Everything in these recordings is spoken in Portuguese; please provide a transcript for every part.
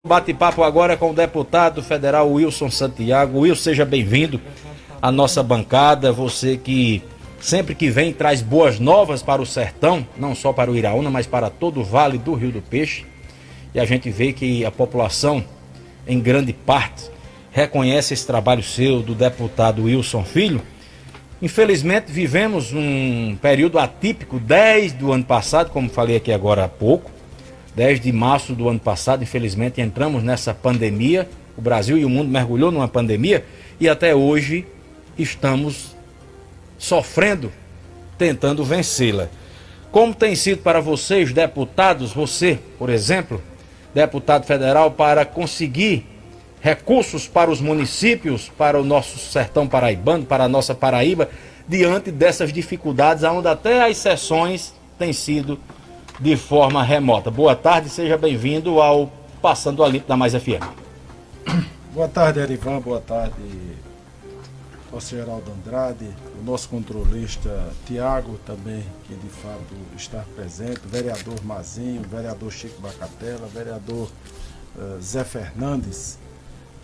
Bate-papo agora com o deputado federal Wilson Santiago. Wilson, seja bem-vindo à nossa bancada. Você que sempre que vem traz boas novas para o sertão, não só para o Iraúna, mas para todo o Vale do Rio do Peixe. E a gente vê que a população, em grande parte, reconhece esse trabalho seu, do deputado Wilson Filho. Infelizmente, vivemos um período atípico desde o ano passado, como falei aqui agora há pouco. 10 de março do ano passado, infelizmente, entramos nessa pandemia. O Brasil e o mundo mergulhou numa pandemia e até hoje estamos sofrendo, tentando vencê-la. Como tem sido para vocês, deputados, você, por exemplo, deputado federal, para conseguir recursos para os municípios, para o nosso sertão paraibano, para a nossa Paraíba, diante dessas dificuldades, onde até as sessões têm sido de forma remota? Boa tarde, seja bem-vindo ao Passando a Limpo da Mais FM. Boa tarde, Erivan, boa tarde, nosso Geraldo Andrade, o nosso controlista Tiago também, que de fato está presente, o vereador Mazinho, o vereador Chico Bacatela, o vereador Zé Fernandes,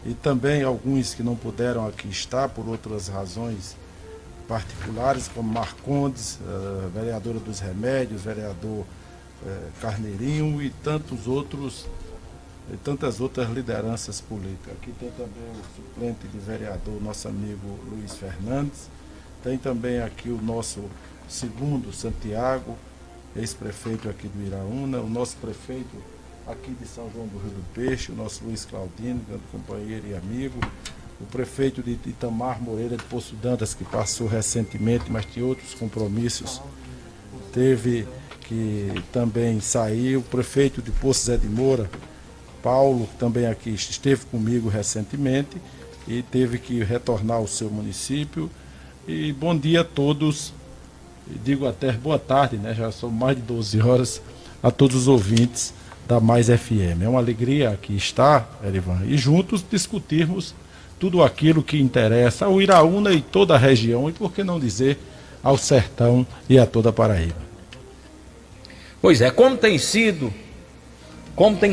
e também alguns que não puderam aqui estar por outras razões particulares, como Marcondes, vereadora dos Remédios, vereador Carneirinho e tantas outras lideranças políticas. Aqui tem também o suplente de vereador, nosso amigo Luiz Fernandes. Tem também aqui o nosso segundo Santiago, ex-prefeito aqui do Iraúna, o nosso prefeito aqui de São João do Rio do Peixe, o nosso Luiz Claudino, grande companheiro e amigo, o prefeito de Itamar Moreira de Poço Dantas, que passou recentemente, mas tinha outros compromissos, teve que também saiu, o prefeito de Poço Zé de Moura, Paulo, que também aqui esteve comigo recentemente e teve que retornar ao seu município. E bom dia a todos, e digo até boa tarde, né? Já são mais de 12 horas, a todos os ouvintes da Mais FM. É uma alegria aqui estar, Erivan, e juntos discutirmos tudo aquilo que interessa ao Iraúna e toda a região, e por que não dizer ao sertão e a toda a Paraíba. Pois é, como tem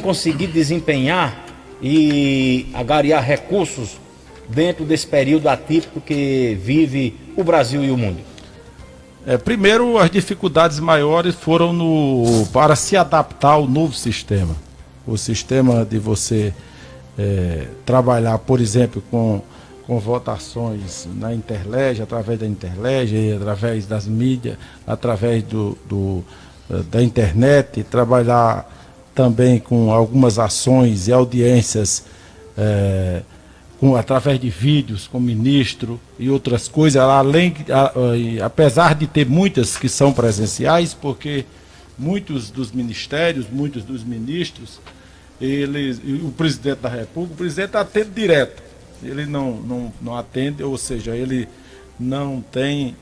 conseguido desempenhar e agariar recursos dentro desse período atípico que vive o Brasil e o mundo? Primeiro, as dificuldades maiores foram para se adaptar ao novo sistema. O sistema de você trabalhar, por exemplo, com votações na Interleg, através da Interleg, através das mídias, através da internet, trabalhar também com algumas ações e audiências através de vídeos com o ministro e outras coisas, apesar de ter muitas que são presenciais, porque muitos dos ministérios, muitos dos ministros, o presidente da República, o presidente atende direto, ele não atende, ou seja, ele não tem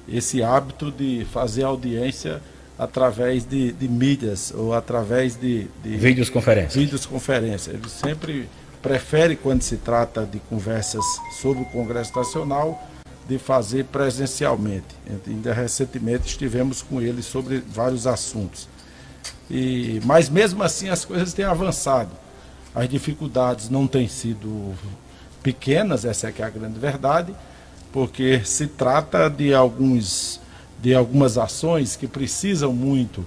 esse hábito de fazer audiência através de mídias ou através de videoconferência. Ele sempre prefere, quando se trata de conversas sobre o Congresso Nacional, de fazer presencialmente. Ainda recentemente estivemos com ele sobre vários assuntos. Mas mesmo assim as coisas têm avançado. As dificuldades não têm sido pequenas, essa é que é a grande verdade, porque se trata de algumas ações que precisam muito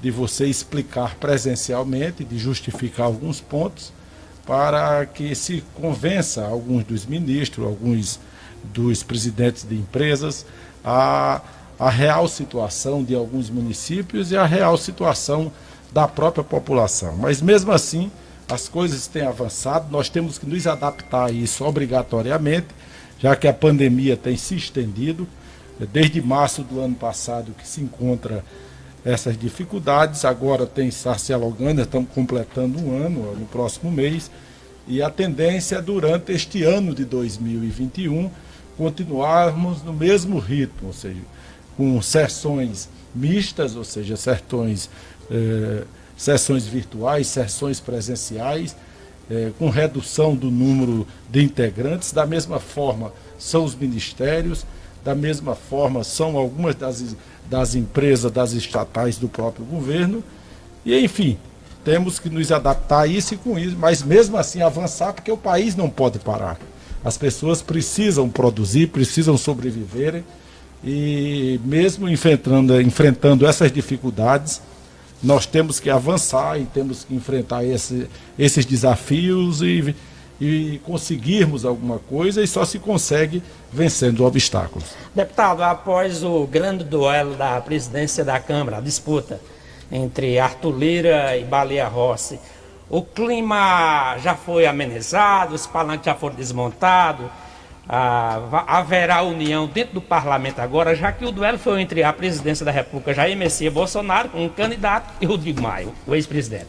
de você explicar presencialmente, de justificar alguns pontos, para que se convença alguns dos ministros, alguns dos presidentes de empresas, a real situação de alguns municípios e a real situação da própria população. Mas mesmo assim, as coisas têm avançado, nós temos que nos adaptar a isso obrigatoriamente, já que a pandemia tem se estendido. Desde março do ano passado que se encontra essas dificuldades, agora está se alongando, estamos completando um ano no próximo mês, e a tendência é durante este ano de 2021 continuarmos no mesmo ritmo, ou seja, com sessões mistas, ou seja, sessões virtuais, sessões presenciais, com redução do número de integrantes. Da mesma forma são os ministérios, da mesma forma são algumas das empresas, das estatais do próprio governo, e enfim, temos que nos adaptar a isso e com isso, mas mesmo assim avançar, porque o país não pode parar. As pessoas precisam produzir, precisam sobreviver e mesmo enfrentando essas dificuldades, nós temos que avançar e temos que enfrentar esses desafios e conseguirmos alguma coisa, e só se consegue vencendo obstáculos. Deputado, após o grande duelo da presidência da Câmara, a disputa entre Arthur Lira e Baleia Rossi, o clima já foi amenizado, os palanques já foram desmontados, haverá união dentro do parlamento agora, já que o duelo foi entre a presidência da República, Jair Messias Bolsonaro, um candidato, e Rodrigo Maia, o ex-presidente.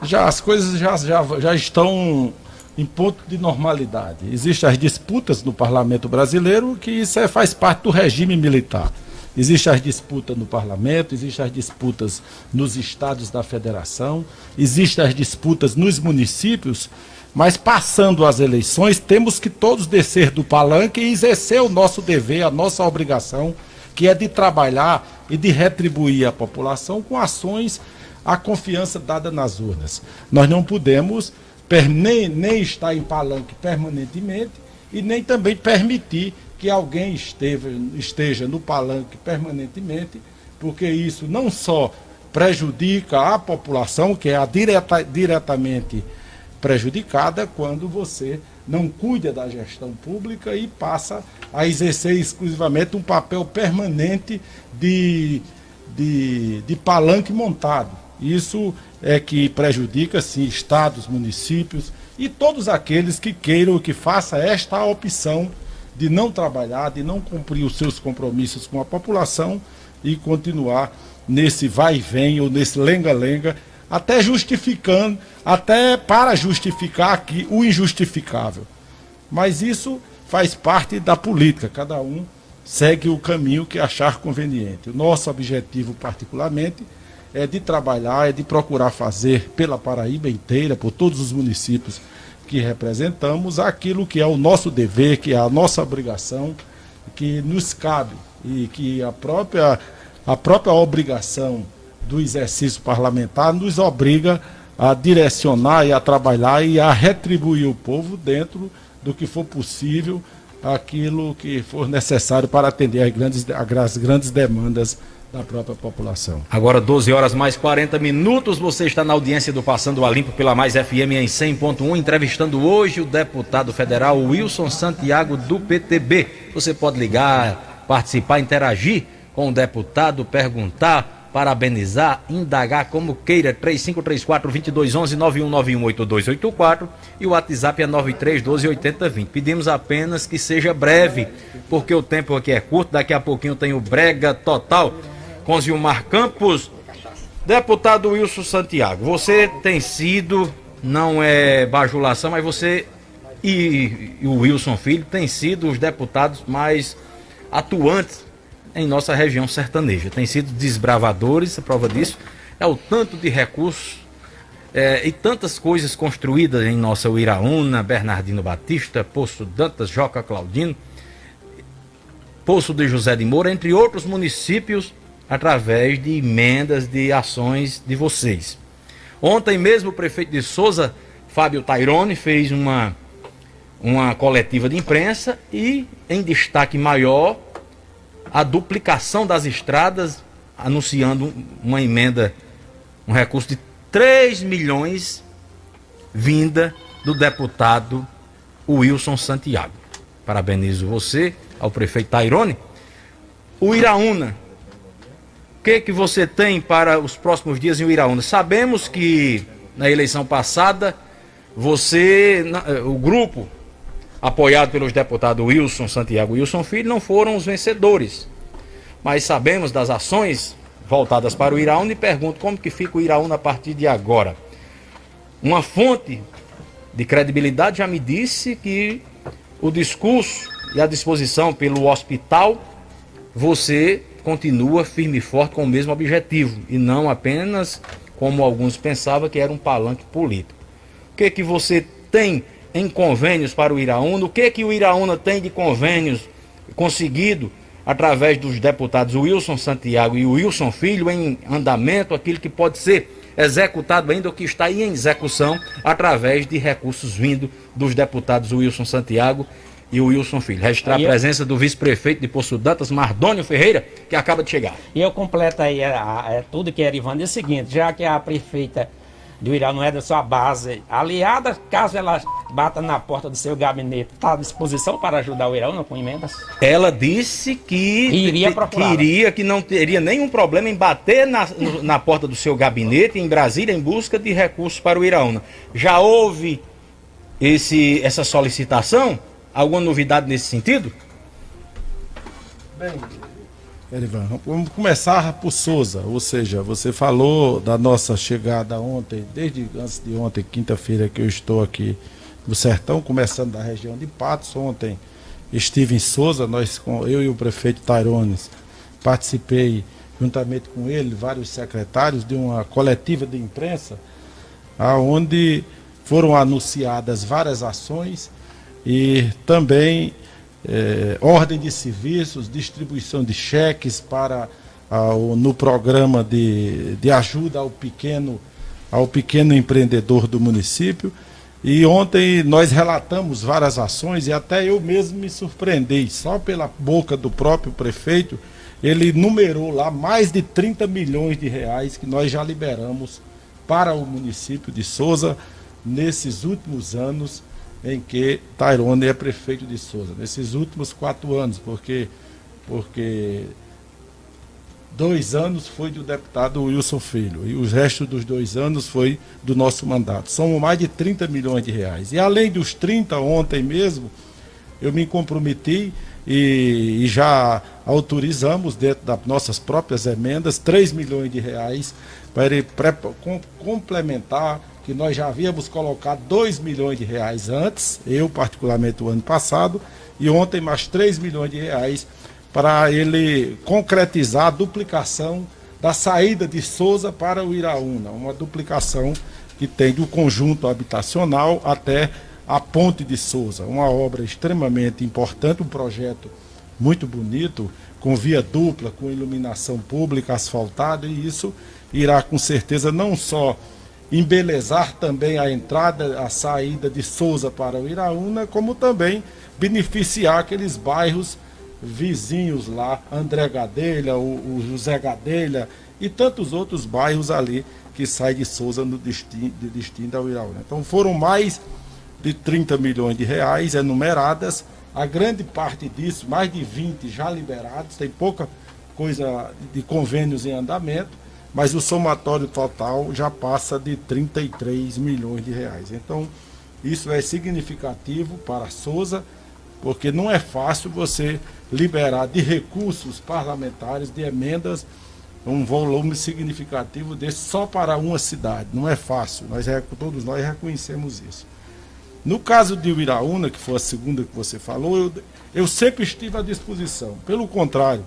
As coisas já estão em ponto de normalidade. Existem as disputas no parlamento brasileiro, que isso faz parte do regime militar. Existem as disputas no parlamento, existem as disputas nos estados da federação, existem as disputas nos municípios, mas passando as eleições, temos que todos descer do palanque e exercer o nosso dever, a nossa obrigação, que é de trabalhar e de retribuir à população com ações a confiança dada nas urnas. Nós não podemos nem estar em palanque permanentemente e nem também permitir que alguém esteja no palanque permanentemente, porque isso não só prejudica a população, que é diretamente prejudicada, quando você não cuida da gestão pública e passa a exercer exclusivamente um papel permanente de palanque montado. Isso é que prejudica, sim, estados, municípios e todos aqueles que queiram que faça esta opção de não trabalhar, de não cumprir os seus compromissos com a população e continuar nesse vai e vem ou nesse lenga-lenga, até para justificar aqui o injustificável. Mas isso faz parte da política, cada um segue o caminho que achar conveniente. O nosso objetivo, particularmente, é de trabalhar, é de procurar fazer pela Paraíba inteira, por todos os municípios que representamos, aquilo que é o nosso dever, que é a nossa obrigação, que nos cabe e que a própria obrigação do exercício parlamentar nos obriga a direcionar e a trabalhar e a retribuir o povo dentro do que for possível, aquilo que for necessário para atender as grandes demandas da própria população. Agora 12 horas mais 40 minutos, você está na audiência do Passando a Limpo pela Mais FM em 100.1, entrevistando hoje o deputado federal Wilson Santiago do PTB. Você pode ligar, participar, interagir com o deputado, perguntar, parabenizar, indagar como queira. 3534-2211, 91918284 e o WhatsApp é 93128020. Pedimos apenas que seja breve, porque o tempo aqui é curto. Daqui a pouquinho tem o Brega Total com Zilmar Campos. Deputado Wilson Santiago, você tem sido, não é bajulação, mas você e o Wilson Filho têm sido os deputados mais atuantes em nossa região sertaneja. Tem sido desbravadores, a prova disso é o tanto de recursos e tantas coisas construídas em nossa Uiraúna, Bernardino Batista, Poço Dantas, Joca Claudino, Poço de José de Moura, entre outros municípios, através de emendas de ações de vocês. Ontem mesmo o prefeito de Souza, Fábio Tairone, fez uma coletiva de imprensa e, em destaque maior, a duplicação das estradas, anunciando uma emenda, um recurso de 3 milhões vinda do deputado Wilson Santiago. Parabenizo você, ao prefeito Tairone. O Iraúna, o que você tem para os próximos dias em Uiraúna? Sabemos que na eleição passada, o grupo apoiado pelos deputados Wilson Santiago e Wilson Filho não foram os vencedores. Mas sabemos das ações voltadas para o Iraúna e pergunto como que fica o Iraúna a partir de agora. Uma fonte de credibilidade já me disse que o discurso e a disposição pelo hospital, você continua firme e forte com o mesmo objetivo e não apenas como alguns pensavam que era um palanque político. O que você tem em convênios para o Iraúna? O que o Iraúna tem de convênios conseguido através dos deputados Wilson Santiago e Wilson Filho em andamento, aquilo que pode ser executado ainda, ou que está em execução, através de recursos vindo dos deputados Wilson Santiago e o Wilson Filho. Registrar a presença do vice-prefeito de Poço Dantas, Mardônio Ferreira, que acaba de chegar. E eu completo aí tudo que era, Ivan, é o seguinte, já que a prefeita do Irau não é da sua base aliada, caso ela bata na porta do seu gabinete, está à disposição para ajudar o Irau com emendas? Ela disse que que não teria nenhum problema em bater na porta do seu gabinete em Brasília em busca de recursos para o Iraúna. Já houve essa solicitação? Alguma novidade nesse sentido? Bem, Erivan, vamos começar por Souza, ou seja, você falou da nossa chegada ontem, desde antes de ontem, quinta-feira, que eu estou aqui no Sertão, começando da região de Patos. Ontem estive em Souza, eu e o prefeito Tairones participei, juntamente com ele, vários secretários, de uma coletiva de imprensa, onde foram anunciadas várias ações e também ordem de serviços, distribuição de cheques no programa de ajuda ao pequeno empreendedor do município. E ontem nós relatamos várias ações e até eu mesmo me surpreendi, só pela boca do próprio prefeito, ele numerou lá mais de 30 milhões de reais que nós já liberamos para o município de Souza nesses últimos anos em que Tairone é prefeito de Souza, nesses últimos 4 anos, porque 2 anos foi do deputado Wilson Filho e os restos dos 2 anos foi do nosso mandato. São mais de 30 milhões de reais. E além dos 30, ontem mesmo, eu me comprometi e já autorizamos, dentro das nossas próprias emendas, 3 milhões de reais para complementar, que nós já havíamos colocado 2 milhões de reais antes, eu particularmente o ano passado, e ontem mais 3 milhões de reais para ele concretizar a duplicação da saída de Souza para o Iraúna, uma duplicação que tem do conjunto habitacional até a Ponte de Souza, uma obra extremamente importante, um projeto muito bonito, com via dupla, com iluminação pública, asfaltada, e isso irá com certeza não só embelezar também a entrada, a saída de Souza para o Iraúna, como também beneficiar aqueles bairros vizinhos lá, André Gadelha, o José Gadelha e tantos outros bairros ali que saem de Souza no destino ao Iraúna. Então foram mais de 30 milhões de reais enumeradas, a grande parte disso, mais de 20 já liberados, tem pouca coisa de convênios em andamento, mas o somatório total já passa de 33 milhões de reais. Então, isso é significativo para Souza, porque não é fácil você liberar de recursos parlamentares, de emendas, um volume significativo desse só para uma cidade. Não é fácil, todos nós reconhecemos isso. No caso de Iraúna, que foi a segunda que você falou, eu sempre estive à disposição. Pelo contrário,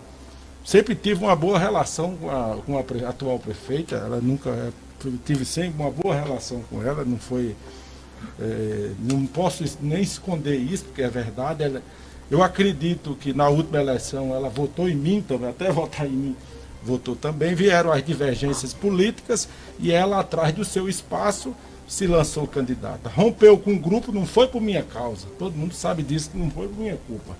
sempre tive uma boa relação com a atual prefeita, tive sempre uma boa relação com ela, não foi, não posso nem esconder isso, porque é verdade. Eu acredito que na última eleição ela votou em mim, também, até votar em mim, votou também, vieram as divergências políticas e ela, atrás do seu espaço, se lançou candidata. Rompeu com o grupo, não foi por minha causa, todo mundo sabe disso, não foi por minha culpa.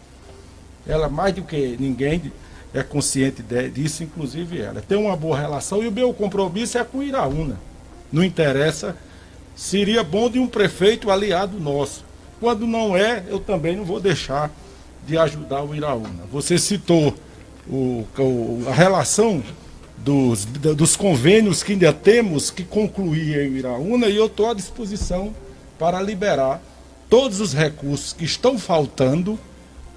Ela, mais do que ninguém, é consciente disso, inclusive ela. Tem uma boa relação e o meu compromisso é com Iraúna. Não interessa, seria bom de um prefeito aliado nosso. Quando não é, eu também não vou deixar de ajudar o Iraúna. Você citou a relação dos convênios que ainda temos que concluir em Iraúna e eu estou à disposição para liberar todos os recursos que estão faltando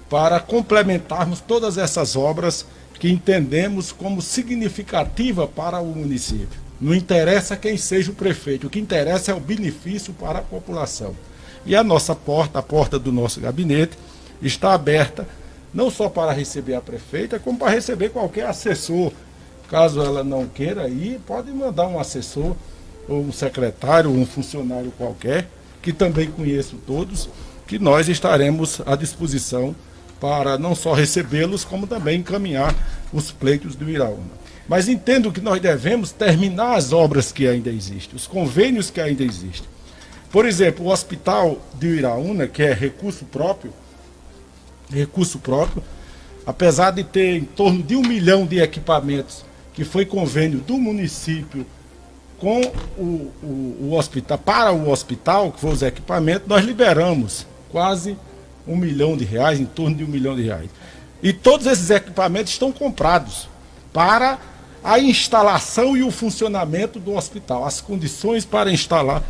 para complementarmos todas essas obras que entendemos como significativa para o município. Não interessa quem seja o prefeito, o que interessa é o benefício para a população. E a nossa porta, a porta do nosso gabinete, está aberta não só para receber a prefeita, como para receber qualquer assessor. Caso ela não queira ir, pode mandar um assessor, ou um secretário, ou um funcionário qualquer, que também conheço todos, que nós estaremos à disposição para não só recebê-los, como também encaminhar os pleitos do Iraúna. Mas entendo que nós devemos terminar as obras que ainda existem, os convênios que ainda existem. Por exemplo, o Hospital de Uiraúna, que é recurso próprio, apesar de ter em torno de 1 milhão de equipamentos, que foi convênio do município com o hospital, para o hospital, que foi os equipamentos, nós liberamos quase R$ 1 milhão, em torno de R$ 1 milhão. E todos esses equipamentos estão comprados para a instalação e o funcionamento do hospital, as condições para instalar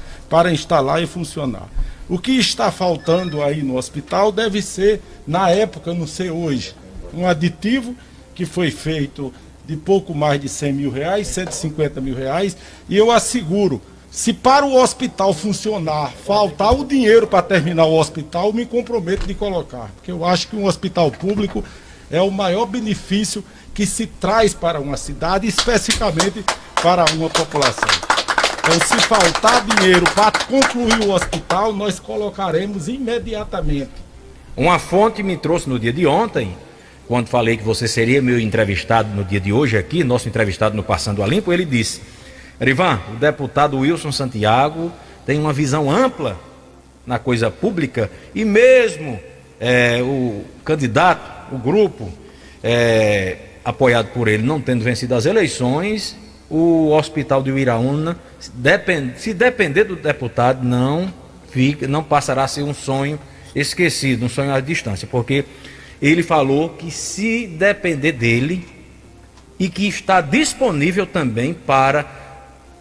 e funcionar. O que está faltando aí no hospital deve ser, na época, não sei hoje, um aditivo que foi feito de pouco mais de R$100 mil, R$150 mil, e eu asseguro, se para o hospital funcionar, faltar o dinheiro para terminar o hospital, me comprometo de colocar, porque eu acho que um hospital público é o maior benefício que se traz para uma cidade, especificamente para uma população. Então, se faltar dinheiro para concluir o hospital, nós colocaremos imediatamente. Uma fonte me trouxe no dia de ontem, quando falei que você seria meu entrevistado no dia de hoje aqui, nosso entrevistado no Passando a Limpo, ele disse: Erivan, o deputado Wilson Santiago tem uma visão ampla na coisa pública e mesmo o candidato, o grupo apoiado por ele não tendo vencido as eleições, o Hospital de Uiraúna, se depender do deputado, não passará a ser um sonho esquecido, um sonho à distância, porque ele falou que se depender dele e que está disponível também para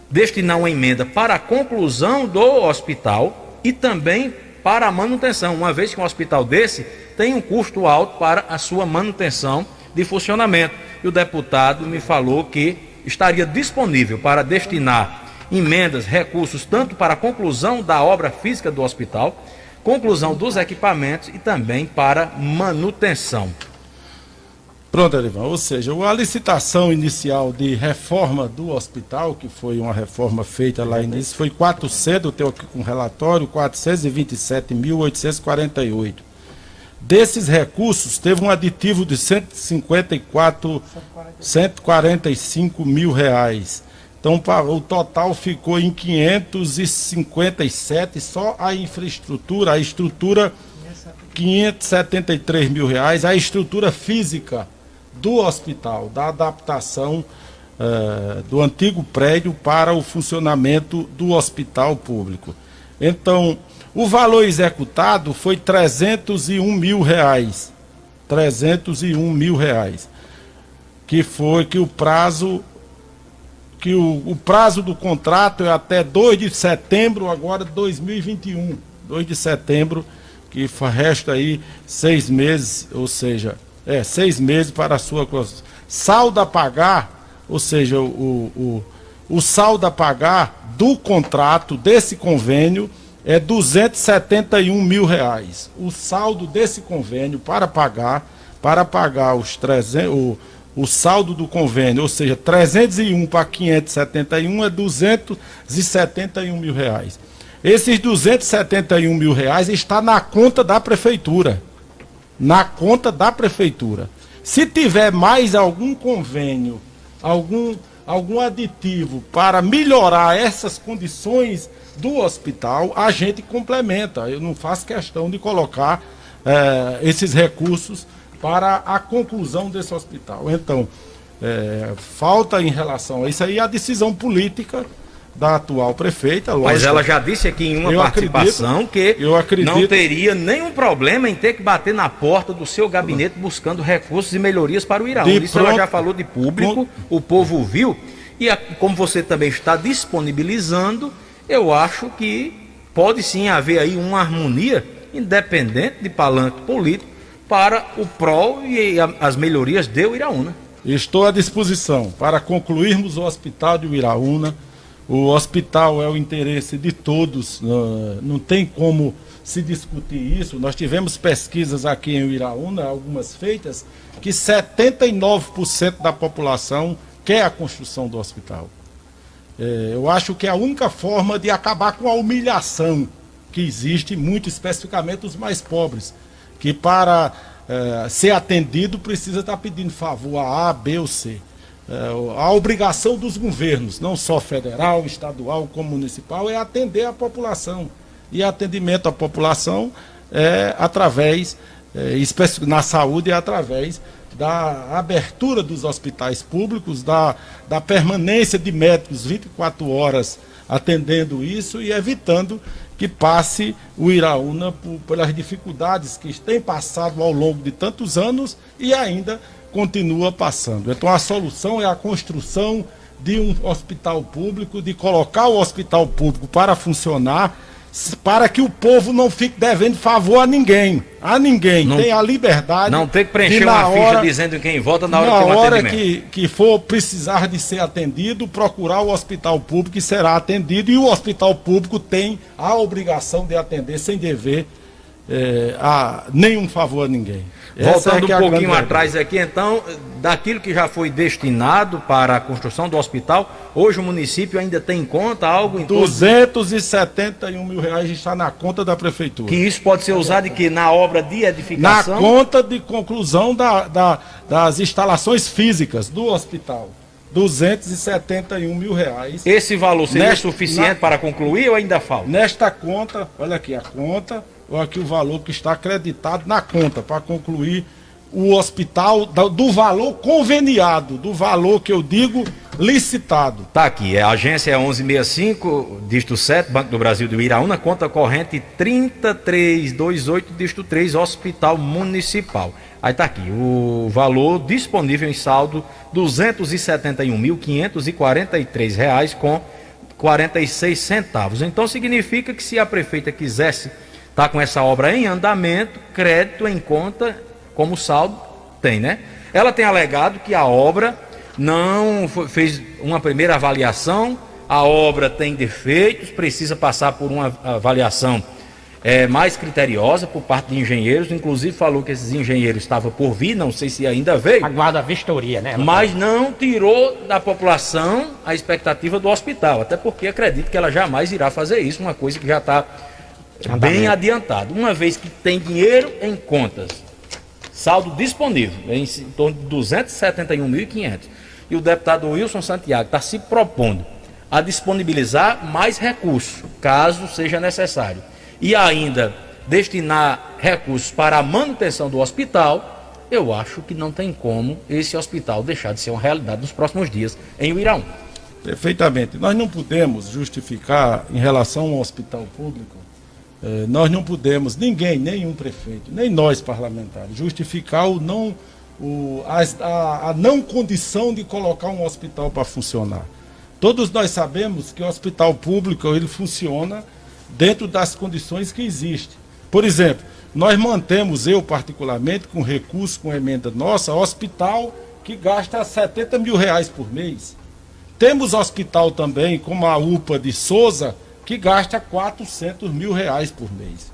destinar uma emenda para a conclusão do hospital e também para a manutenção, uma vez que um hospital desse tem um custo alto para a sua manutenção de funcionamento. E o deputado me falou que estaria disponível para destinar emendas, recursos, tanto para a conclusão da obra física do hospital, conclusão dos equipamentos e também para manutenção. Pronto, Erivan, ou seja, a licitação inicial de reforma do hospital, que foi uma reforma feita lá início, foi 400, eu tenho aqui com relatório, 427.848. Desses recursos, teve um aditivo de 145 mil reais. Então, o total ficou em 557, só a infraestrutura, a estrutura, 573 mil reais, a estrutura física do hospital, da adaptação do antigo prédio para o funcionamento do hospital público. Então, o valor executado foi 301 mil reais. 301 mil reais. Que foi que o prazo do contrato é até 2 de setembro agora de 2021. 2 de setembro, que resta aí 6 meses, ou seja, 6 meses para a sua saldo a pagar, ou seja, o saldo a pagar do contrato, desse convênio, é 271 mil reais. O saldo desse convênio para pagar os 300, o saldo do convênio, ou seja, 301 para 571 é 271 mil reais. Esses 271 mil reais está na conta da prefeitura. Na conta da prefeitura. Se tiver mais algum convênio, algum aditivo para melhorar essas condições do hospital, a gente complementa. Eu não faço questão de colocar esses recursos para a conclusão desse hospital. Então, falta em relação a isso aí a decisão política da atual prefeita. Lógico, mas ela já disse aqui em uma participação que não teria nenhum problema em ter que bater na porta do seu gabinete buscando recursos e melhorias para o Uiraúna. Isso ela já falou de público, o povo viu, e como você também está disponibilizando, eu acho que pode sim haver aí uma harmonia, independente de palanque político, para o pró e as melhorias de Uiraúna. Estou à disposição para concluirmos o hospital de Uiraúna. O hospital é o interesse de todos, não tem como se discutir isso. Nós tivemos pesquisas aqui em Uiraúna, algumas feitas, que 79% da população quer a construção do hospital. Eu acho que é a única forma de acabar com a humilhação que existe, muito especificamente os mais pobres, que para ser atendido precisa estar pedindo favor a A, B ou C. a obrigação dos governos, não só federal, estadual, como municipal, é atender a população. E atendimento à população é através, na saúde, é através da abertura dos hospitais públicos, da permanência de médicos 24 horas atendendo isso e evitando que passe o Iraúna pelas dificuldades que tem passado ao longo de tantos anos e ainda continua passando. Então a solução é a construção de um hospital público, de colocar o hospital público para funcionar, para que o povo não fique devendo favor a ninguém. Não, tem a liberdade. Não tem que preencher uma ficha dizendo quem vota na hora que tem um atendimento. Que for precisar de ser atendido, procurar o hospital público e será atendido. E o hospital público tem a obrigação de atender sem dever a nenhum favor a ninguém. Voltando um pouquinho atrás aqui, então, daquilo que já foi destinado para a construção do hospital, hoje o município ainda tem em conta algo em R$271 mil está na conta da prefeitura. Que isso pode ser usado de que na obra de edificação? Na conta de conclusão das instalações físicas do hospital. R$271 mil. Esse valor seria suficiente para concluir ou ainda falta? Nesta conta, olha aqui a conta, olha aqui o valor que está acreditado na conta para concluir o hospital, do valor conveniado, do valor que eu digo licitado. Tá aqui, a agência é 1165, dígito 7, Banco do Brasil do Iraúna, conta corrente 3328, dígito 3, Hospital Municipal. Aí tá aqui, o valor disponível em saldo, R$271.543 com 46 centavos. Então significa que se a prefeita quisesse estar com essa obra em andamento, crédito em conta, como saldo, tem, né? Ela tem alegado que a obra não fez uma primeira avaliação, a obra tem defeitos, precisa passar por uma avaliação mais criteriosa por parte de engenheiros, inclusive falou que esses engenheiros estavam por vir, não sei se ainda veio. Aguarda a vistoria, né? Mas não tirou da população a expectativa do hospital, até porque acredito que ela jamais irá fazer isso, uma coisa que já está bem adiantada. Uma vez que tem dinheiro em contas, saldo disponível, em torno de 271.500, e o deputado Wilson Santiago está se propondo a disponibilizar mais recursos, caso seja necessário, e ainda destinar recursos para a manutenção do hospital, eu acho que não tem como esse hospital deixar de ser uma realidade nos próximos dias em Uiraúna. Perfeitamente. Nós não podemos justificar em relação ao hospital público, nós não podemos, nenhum prefeito, nem nós parlamentares, justificar a não condição de colocar um hospital para funcionar. Todos nós sabemos que o hospital público ele funciona dentro das condições que existem. Por exemplo, nós mantemos, eu particularmente, com recurso, com emenda nossa, hospital que gasta R$70 mil por mês. Temos hospital também, como a UPA de Souza, que gasta R$400 mil por mês.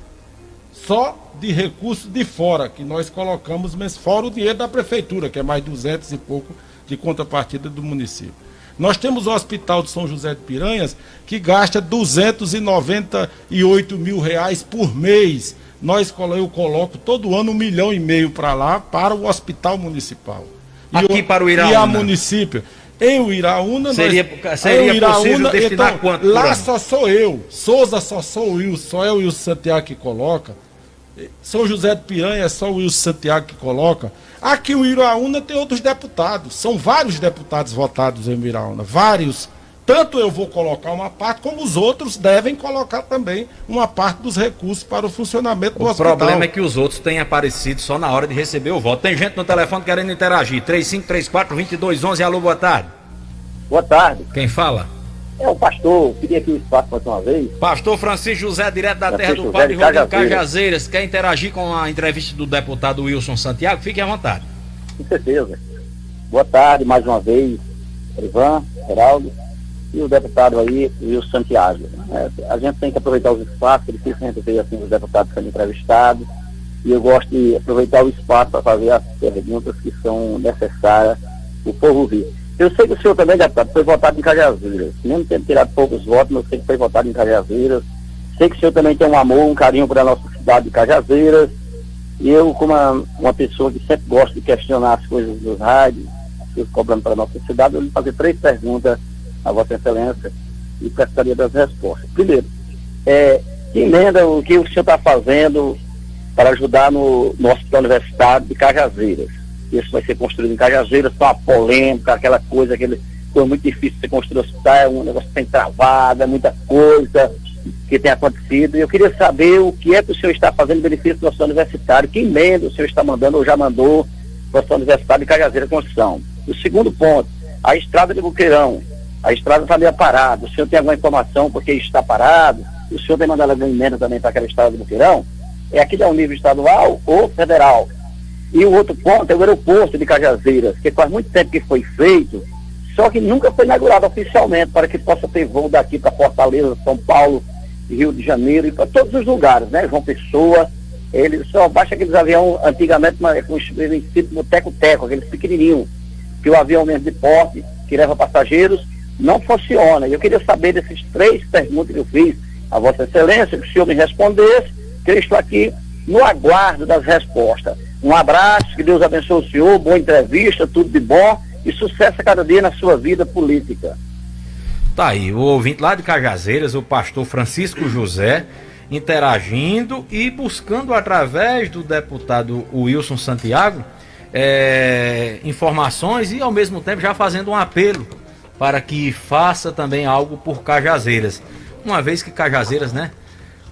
Só de recursos de fora, que nós colocamos, mas fora o dinheiro da prefeitura, que é mais 200 e pouco de contrapartida do município. Nós temos o Hospital de São José de Piranhas, que gasta R$298 mil por mês. Eu coloco todo ano R$1,5 milhão para lá, para o Hospital Municipal. Para o Iraúna. E a município. Em Uiraúna, seria possível destinar quanto? Lá só sou eu. Souza só sou o Wilson, só é o Wilson Santiago que coloca. São José de Piranha é só o Wilson Santiago que coloca. Aqui o Iraúna tem outros deputados. São vários deputados votados em Iraúna. Vários. Tanto eu vou colocar uma parte, como os outros devem colocar também uma parte dos recursos para o funcionamento do hospital. O problema é que os outros têm aparecido só na hora de receber o voto. Tem gente no telefone querendo interagir. 3534-2211. Alô, boa tarde. Boa tarde. Quem fala? É o pastor. Queria aqui o espaço mais uma vez. Pastor Francisco José, direto da terra do Padre Rodrigo Cajazeiras. Quer interagir com a entrevista do deputado Wilson Santiago? Fique à vontade. Com certeza. Boa tarde, mais uma vez, Ivan, Geraldo. E o deputado aí, Wilson Santiago. A gente tem que aproveitar os espaços, dificilmente ter assim, os deputados sendo entrevistados, e eu gosto de aproveitar o espaço para fazer as perguntas que são necessárias para o povo ouvir. Eu sei que o senhor também, deputado, foi votado em Cajazeiras, mesmo tendo tirado poucos votos, mas eu sei que foi votado em Cajazeiras. Sei que o senhor também tem um amor, um carinho para a nossa cidade de Cajazeiras, e eu, como uma pessoa que sempre gosta de questionar as coisas dos rádios, cobrando para a nossa cidade. Eu vou fazer 3 perguntas a Vossa Excelência e precisaria das respostas. Primeiro, que emenda o que o senhor está fazendo para ajudar no Hospital Universitário de Cajazeiras? Isso vai ser construído em Cajazeiras, com uma polêmica, aquela coisa, foi muito difícil você construir o hospital, é um negócio que tem travada, muita coisa que tem acontecido. E eu queria saber o que é que o senhor está fazendo em benefício do Hospital Universitário, que emenda o senhor está mandando ou já mandou para o Hospital Universitário de Cajazeiras Construção. O segundo ponto, a estrada de Boqueirão. A estrada está meio parada. O senhor tem alguma informação porque está parado? O senhor tem mandado alguma emenda também para aquela estrada de Boqueirão? Aquilo é um nível estadual ou federal? E o outro ponto é o aeroporto de Cajazeiras, que faz muito tempo que foi feito, só que nunca foi inaugurado oficialmente para que possa ter voo daqui para Fortaleza, São Paulo, Rio de Janeiro e para todos os lugares, né? João Pessoa, ele só baixa aqueles aviões antigamente com no teco-teco, aqueles pequenininhos, que o avião mesmo de porte, que leva passageiros, não funciona. E eu queria saber desses 3 perguntas que eu fiz a Vossa Excelência, que o senhor me respondesse, que eu estou aqui no aguardo das respostas. Um abraço, que Deus abençoe o senhor, boa entrevista, tudo de bom e sucesso a cada dia na sua vida política. Tá aí, o ouvinte lá de Cajazeiras, o pastor Francisco José, interagindo e buscando através do deputado Wilson Santiago informações e ao mesmo tempo já fazendo um apelo para que faça também algo por Cajazeiras. Uma vez que Cajazeiras, né,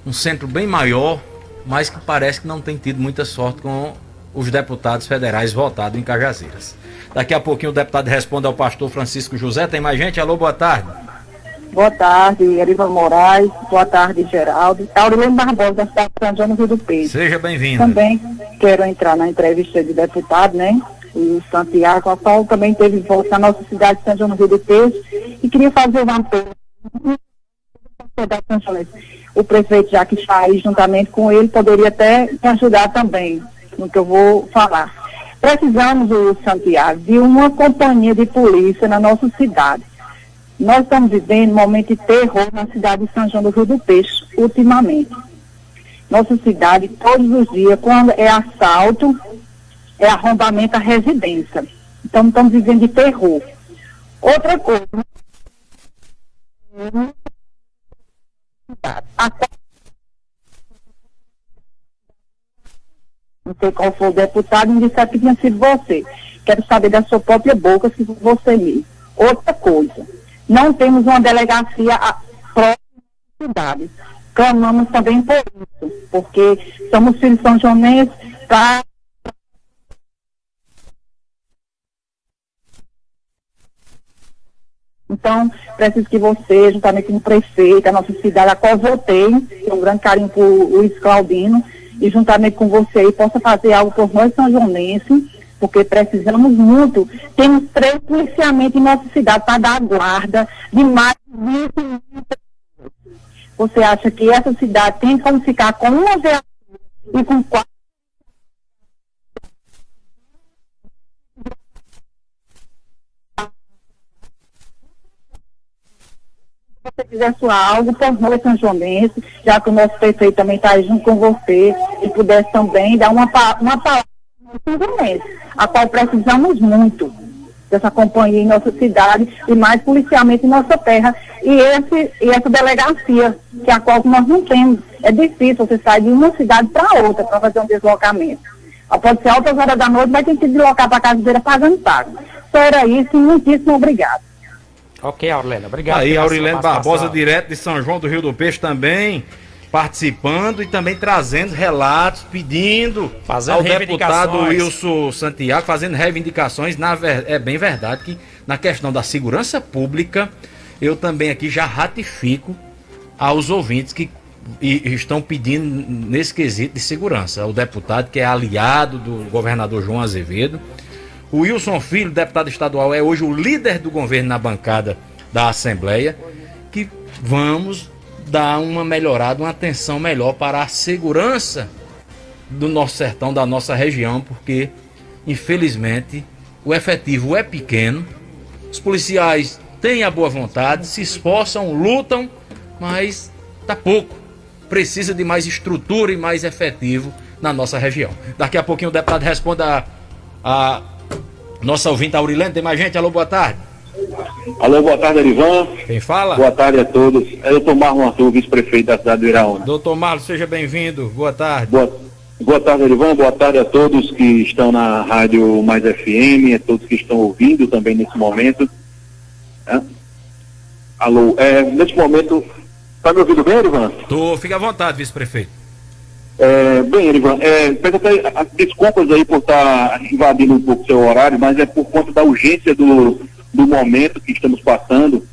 um centro bem maior, mas que parece que não tem tido muita sorte com os deputados federais votados em Cajazeiras. Daqui a pouquinho o deputado responde ao pastor Francisco José. Tem mais gente? Alô, boa tarde. Boa tarde, Erivan Moraes. Boa tarde, Geraldo. Aurilene Barbosa, da cidade de São João do Rio do Peixe. Seja bem-vindo. Também quero entrar na entrevista de deputado, né? O Santiago, a qual também teve voto na nossa cidade de São João do Rio do Peixe. E queria fazer uma pergunta. O prefeito, já que está aí juntamente com ele, poderia até me ajudar também no que eu vou falar. Precisamos, o Santiago, de uma companhia de polícia na nossa cidade. Nós estamos vivendo um momento de terror na cidade de São João do Rio do Peixe, ultimamente. Nossa cidade, todos os dias, quando é assalto, é arrombamento à residência. Então, estamos vivendo de terror. Outra coisa, não sei qual foi o deputado, me disseram que tinha sido você. Quero saber da sua própria boca se foi você mesmo. Outra coisa, não temos uma delegacia próxima da cidade. Clamamos também por isso, porque somos filhos de São Joanenses para... Então, preciso que você, juntamente com o prefeito, a nossa cidade, a qual votei, tenho um grande carinho por Luiz Claudino, e juntamente com você aí, possa fazer algo por nós são joanenses, porque precisamos muito. Temos 3 policiamentos em nossa cidade para dar guarda de mais de 20 mil pessoas. Você acha que essa cidade tem como ficar com uma viatura e com 4? Se você quiser soar algo por nós são joanenses, já que o nosso prefeito também está aí junto com você, e pudesse também dar uma palavra a qual precisamos muito dessa companhia em nossa cidade e mais policiamento em nossa terra e essa delegacia, que a qual nós não temos. É difícil você sair de uma cidade para outra para fazer um deslocamento. Pode ser altas horas da noite, mas tem que se deslocar para a Cajuzeira pagando pago. Só era isso e muitíssimo obrigado. Ok, Aurilene, obrigado. Aí, Aurilene Barbosa, direto de São João do Rio do Peixe também, participando e também trazendo relatos, pedindo ao deputado Wilson Santiago, fazendo reivindicações. É bem verdade que na questão da segurança pública, eu também aqui já ratifico aos ouvintes que estão pedindo nesse quesito de segurança. O deputado que é aliado do governador João Azevedo, o Wilson Filho, deputado estadual, é hoje o líder do governo na bancada da Assembleia, que vamos dar uma melhorada, uma atenção melhor para a segurança do nosso sertão, da nossa região, porque, infelizmente, o efetivo é pequeno, os policiais têm a boa vontade, se esforçam, lutam, mas tá pouco. Precisa de mais estrutura e mais efetivo na nossa região. Daqui a pouquinho o deputado responde a Nossa ouvinte Aurilene, tem mais gente? Alô, boa tarde. Alô, boa tarde, Erivan. Quem fala? Boa tarde a todos. Eu sou Marlon Arthur, vice-prefeito da cidade do Iraúna. Doutor Marlon, seja bem-vindo. Boa tarde. Boa tarde, Erivan. Boa tarde a todos que estão na Rádio Mais FM, a todos que estão ouvindo também nesse momento. Alô, nesse momento, está me ouvindo bem, Erivan? Fica à vontade, vice-prefeito. Bem, Erivan, peço até desculpas aí por estar invadindo um pouco o seu horário, mas é por conta da urgência do momento que estamos passando,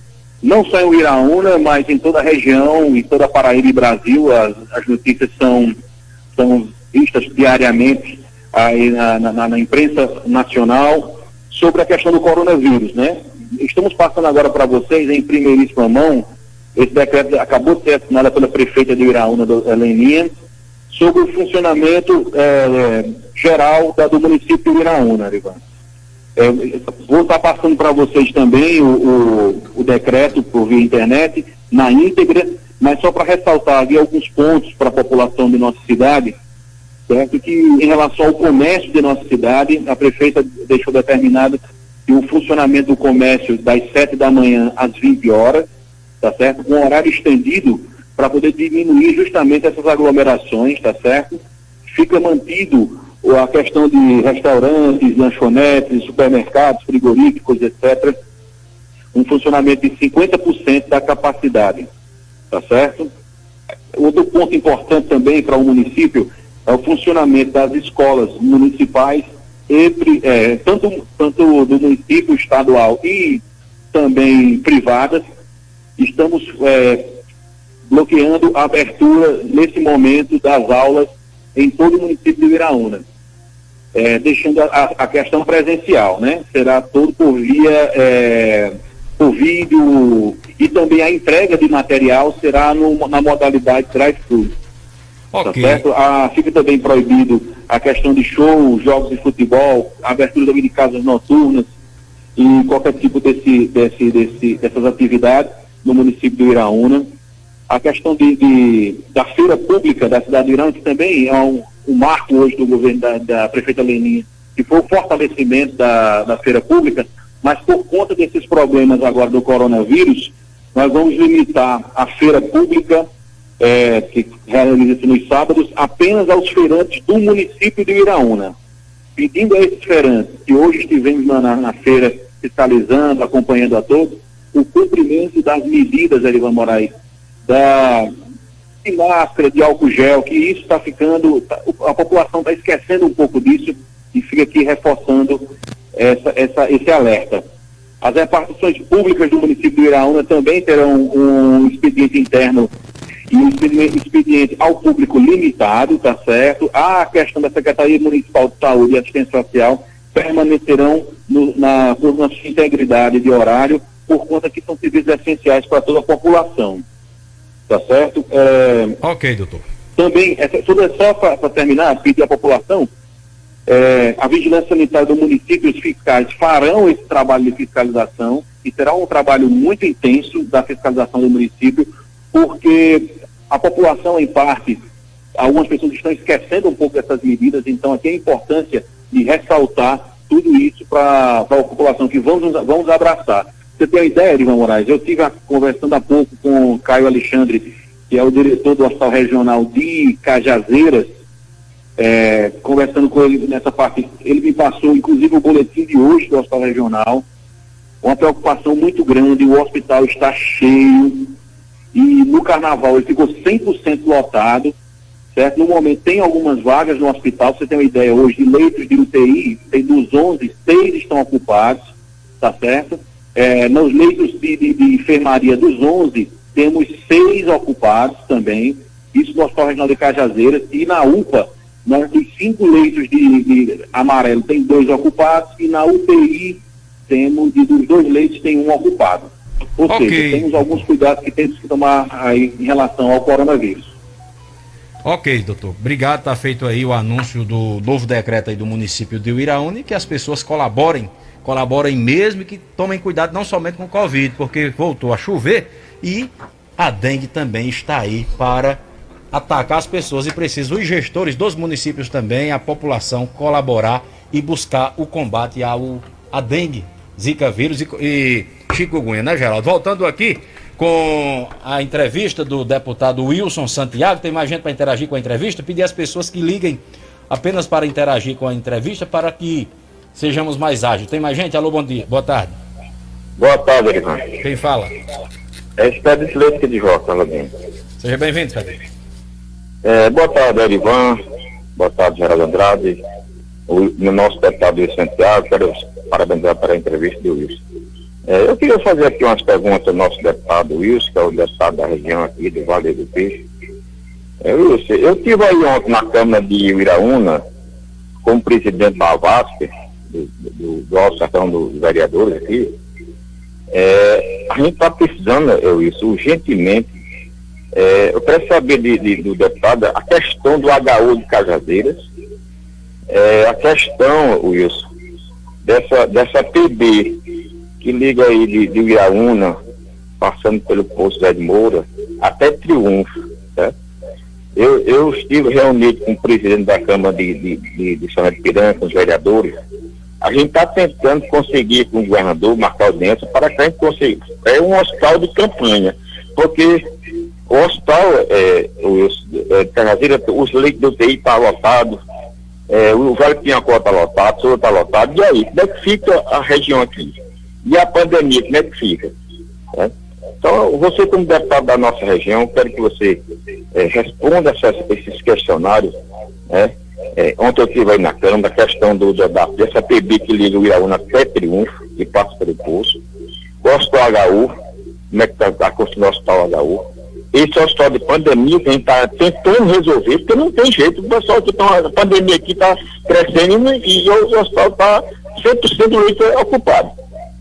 não só em Iraúna, mas em toda a região, em toda a Paraíba e Brasil. As notícias são vistas diariamente aí na imprensa nacional sobre a questão do coronavírus, né? Estamos passando agora para vocês, em primeiríssima mão, esse decreto acabou de ser assinado pela prefeita de Iraúna, Leninha, sobre o funcionamento geral do município de Iraúna, Arivan. Vou estar passando para vocês também o decreto por via internet, na íntegra, mas só para ressaltar aqui alguns pontos para a população de nossa cidade, certo? Que em relação ao comércio de nossa cidade, a prefeita deixou determinado que o funcionamento do comércio das 7 da manhã às 20 horas, tá certo? Com horário estendido para poder diminuir justamente essas aglomerações, tá certo? Fica mantido a questão de restaurantes, lanchonetes, supermercados, frigoríficos, etc. Um funcionamento de 50% da capacidade, tá certo? Outro ponto importante também para o município é o funcionamento das escolas municipais, tanto do município estadual e também privadas. Estamos bloqueando a abertura nesse momento das aulas em todo o município de Iraúna, deixando a questão presencial, né? Será todo por via por vídeo, e também a entrega de material será na modalidade drive-thru. Ok. Tá certo? Fica também proibido a questão de shows, jogos de futebol, abertura também de casas noturnas e qualquer tipo dessas atividades no município do Iraúna. A questão da feira pública da cidade do Iraúna, que também é um marco hoje do governo da prefeita Leninha, que foi o fortalecimento da feira pública, mas por conta desses problemas agora do coronavírus, nós vamos limitar a feira pública, que realiza-se nos sábados, apenas aos feirantes do município de Iraúna. Pedindo a esses feirantes, que hoje estivemos na feira fiscalizando, acompanhando a todos, o cumprimento das medidas, Erivan Moraes, de máscara, de álcool gel, que isso está ficando, a população está esquecendo um pouco disso, e fica aqui reforçando esse alerta. As repartições públicas do município de Iraúna também terão um expediente interno e um expediente ao público limitado, tá certo? A questão da Secretaria Municipal de Saúde e Assistência Social permanecerão por sua integridade de horário, por conta que são serviços essenciais para toda a população. Tá certo? Ok, doutor. Também, só para terminar, pedir à população, a vigilância sanitária do município, os fiscais farão esse trabalho de fiscalização, e será um trabalho muito intenso da fiscalização do município, porque a população, em parte, algumas pessoas estão esquecendo um pouco dessas medidas, então aqui a importância de ressaltar tudo isso para a população, que vamos abraçar. Você tem uma ideia, Erivan Moraes? Eu estive conversando há pouco com o Caio Alexandre, que é o diretor do Hospital Regional de Cajazeiras, conversando com ele nessa parte. Ele me passou, inclusive, o boletim de hoje do Hospital Regional, uma preocupação muito grande, o hospital está cheio, e no carnaval ele ficou 100% lotado, certo? No momento tem algumas vagas no hospital, você tem uma ideia, hoje de leitos de UTI, tem dos 11, 6 estão ocupados, tá certo? Nos leitos de enfermaria dos 11, temos 6 ocupados também, isso no Hospital Regional de Cajazeiras, e na UPA, nós temos 5 leitos de amarelo, tem 2 ocupados, e na UTI temos, dos 2 leitos, tem 1 ocupado. Ou seja, temos alguns cuidados que temos que tomar aí em relação ao coronavírus. Ok, doutor. Obrigado, está feito aí o anúncio do novo decreto aí do município de Iraúna, e que as pessoas colaborem mesmo, e que tomem cuidado não somente com o Covid, porque voltou a chover e a dengue também está aí para atacar as pessoas, e precisa os gestores dos municípios também, a população colaborar e buscar o combate ao a dengue, zika vírus e chikungunya, né, Geraldo? Voltando aqui com a entrevista do deputado Wilson Santiago, tem mais gente para interagir com a entrevista, pedir às pessoas que liguem apenas para interagir com a entrevista para que sejamos mais ágeis. Tem mais gente? Alô, bom dia, boa tarde. Boa tarde, Erivan. Quem fala? É Expedito Leite aqui de Roca, Alagoinha. Seja bem-vindo, Expedito. Boa tarde, Erivan. Boa tarde, Geraldo Andrade. O nosso deputado Wilson Santiago, quero parabenizar para a entrevista do Wilson. Eu queria fazer aqui umas perguntas ao nosso deputado Wilson, que é o deputado da região aqui do Vale do Peixe. Wilson, eu estive aí ontem na Câmara de Uiraúna como presidente da VASP, do Alto Sertão dos vereadores aqui. A gente está precisando, Wilson, urgentemente. Eu quero saber do deputado a questão do HU de Cajazeiras, a questão, Wilson, dessa PB que liga aí de Uiraúna, passando pelo Poço Zé de Moura, até Triunfo, certo? Eu estive reunido com o presidente da Câmara de São José de Piranha, com os vereadores. A gente está tentando conseguir com o governador marcar audiência para que a gente consiga. É um hospital de campanha, porque o hospital, Cajazeiras, os leitos do UTI estão lotados, o Vale Pinhacó está lotado, o Sul está lotado. E aí, como é que fica a região aqui? E a pandemia, como é que fica? Então, você como deputado da nossa região, quero que você responda esses questionários. Ontem eu estive aí na Câmara, a questão dessa PB que liga o Uiraúna até Triunfo, que passa pelo Poço. Gosto do HU, como é que está construindo o hospital HU. Esse hospital de pandemia que a gente está tentando resolver, porque não tem jeito. O pessoal que está, a pandemia aqui está crescendo e o hospital está 100% do leito ocupado.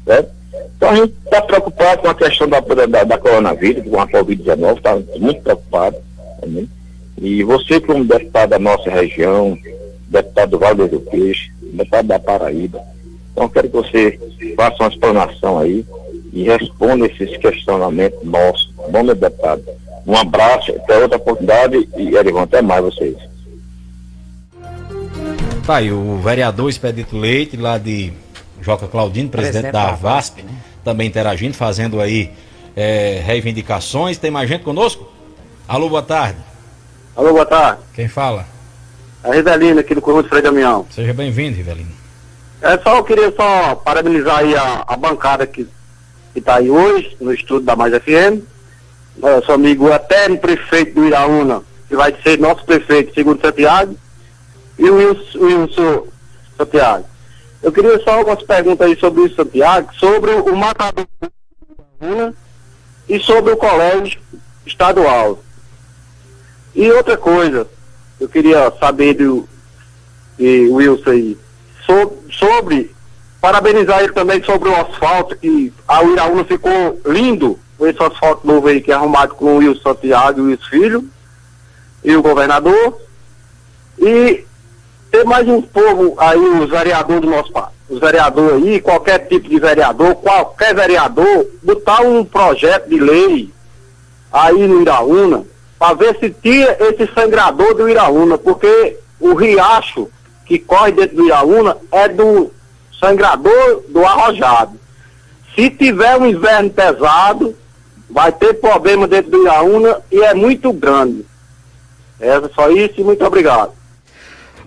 Certo? Então a gente está preocupado com a questão da coronavírus, com a Covid-19, está muito preocupado também. E você, como deputado da nossa região, deputado do Vale do Peixe, deputado da Paraíba, então eu quero que você faça uma explanação aí e responda esses questionamentos nossos. Bom, meu deputado, um abraço, até outra oportunidade e Erivan, até mais vocês. Tá aí o vereador Expedito Leite, lá de Joca Claudino, presidente da VASP, né? Também interagindo, fazendo aí reivindicações. Tem mais gente conosco? Alô, boa tarde. Alô, boa tarde. Quem fala? A Rivelino aqui do Conjunto Freire Damião. Seja bem-vindo, Rivelino. Eu queria parabenizar aí a bancada que está aí hoje, no estúdio da Mais FM. Nosso amigo eterno prefeito do Uiraúna, que vai ser nosso prefeito, segundo Santiago, e o Wilson Santiago. Eu queria só algumas perguntas aí sobre o Santiago, sobre o matador do Uiraúna e sobre o colégio estadual. E outra coisa, eu queria saber do Wilson aí, sobre parabenizar ele também sobre o asfalto, que a Uiraúna ficou lindo, com esse asfalto novo aí que é arrumado com o Wilson Santiago e os filhos, e o governador. E ter mais um povo aí, os vereadores do nosso país. Os vereadores aí, qualquer tipo de vereador, qualquer vereador, botar um projeto de lei aí no Uiraúna, para ver se tira esse sangrador do Uiraúna, porque o riacho que corre dentro do Uiraúna é do sangrador do Arrojado. Se tiver um inverno pesado, vai ter problema dentro do Uiraúna e é muito grande. É só isso e muito obrigado.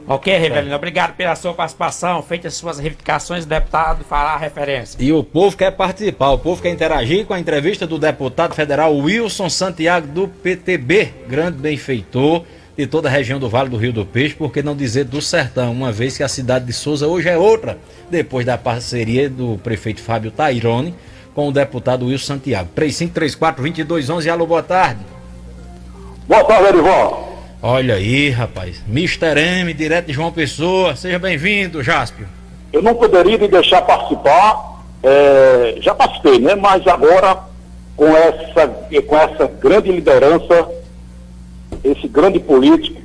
Ok, Rivelino, obrigado pela sua participação, feitas as suas reivindicações, deputado, falar a referência. E o povo quer participar, o povo quer interagir com a entrevista do deputado federal Wilson Santiago do PTB, grande benfeitor de toda a região do Vale do Rio do Peixe, por que não dizer do Sertão, uma vez que a cidade de Souza hoje é outra, depois da parceria do prefeito Fábio Tairone com o deputado Wilson Santiago. 3534-2211, alô, boa tarde. Boa tarde, Erivan. Olha aí, rapaz, Mr. M, direto de João Pessoa, seja bem-vindo, Jáspio. Eu não poderia me deixar participar, já participei, né? Mas agora, com essa grande liderança, esse grande político,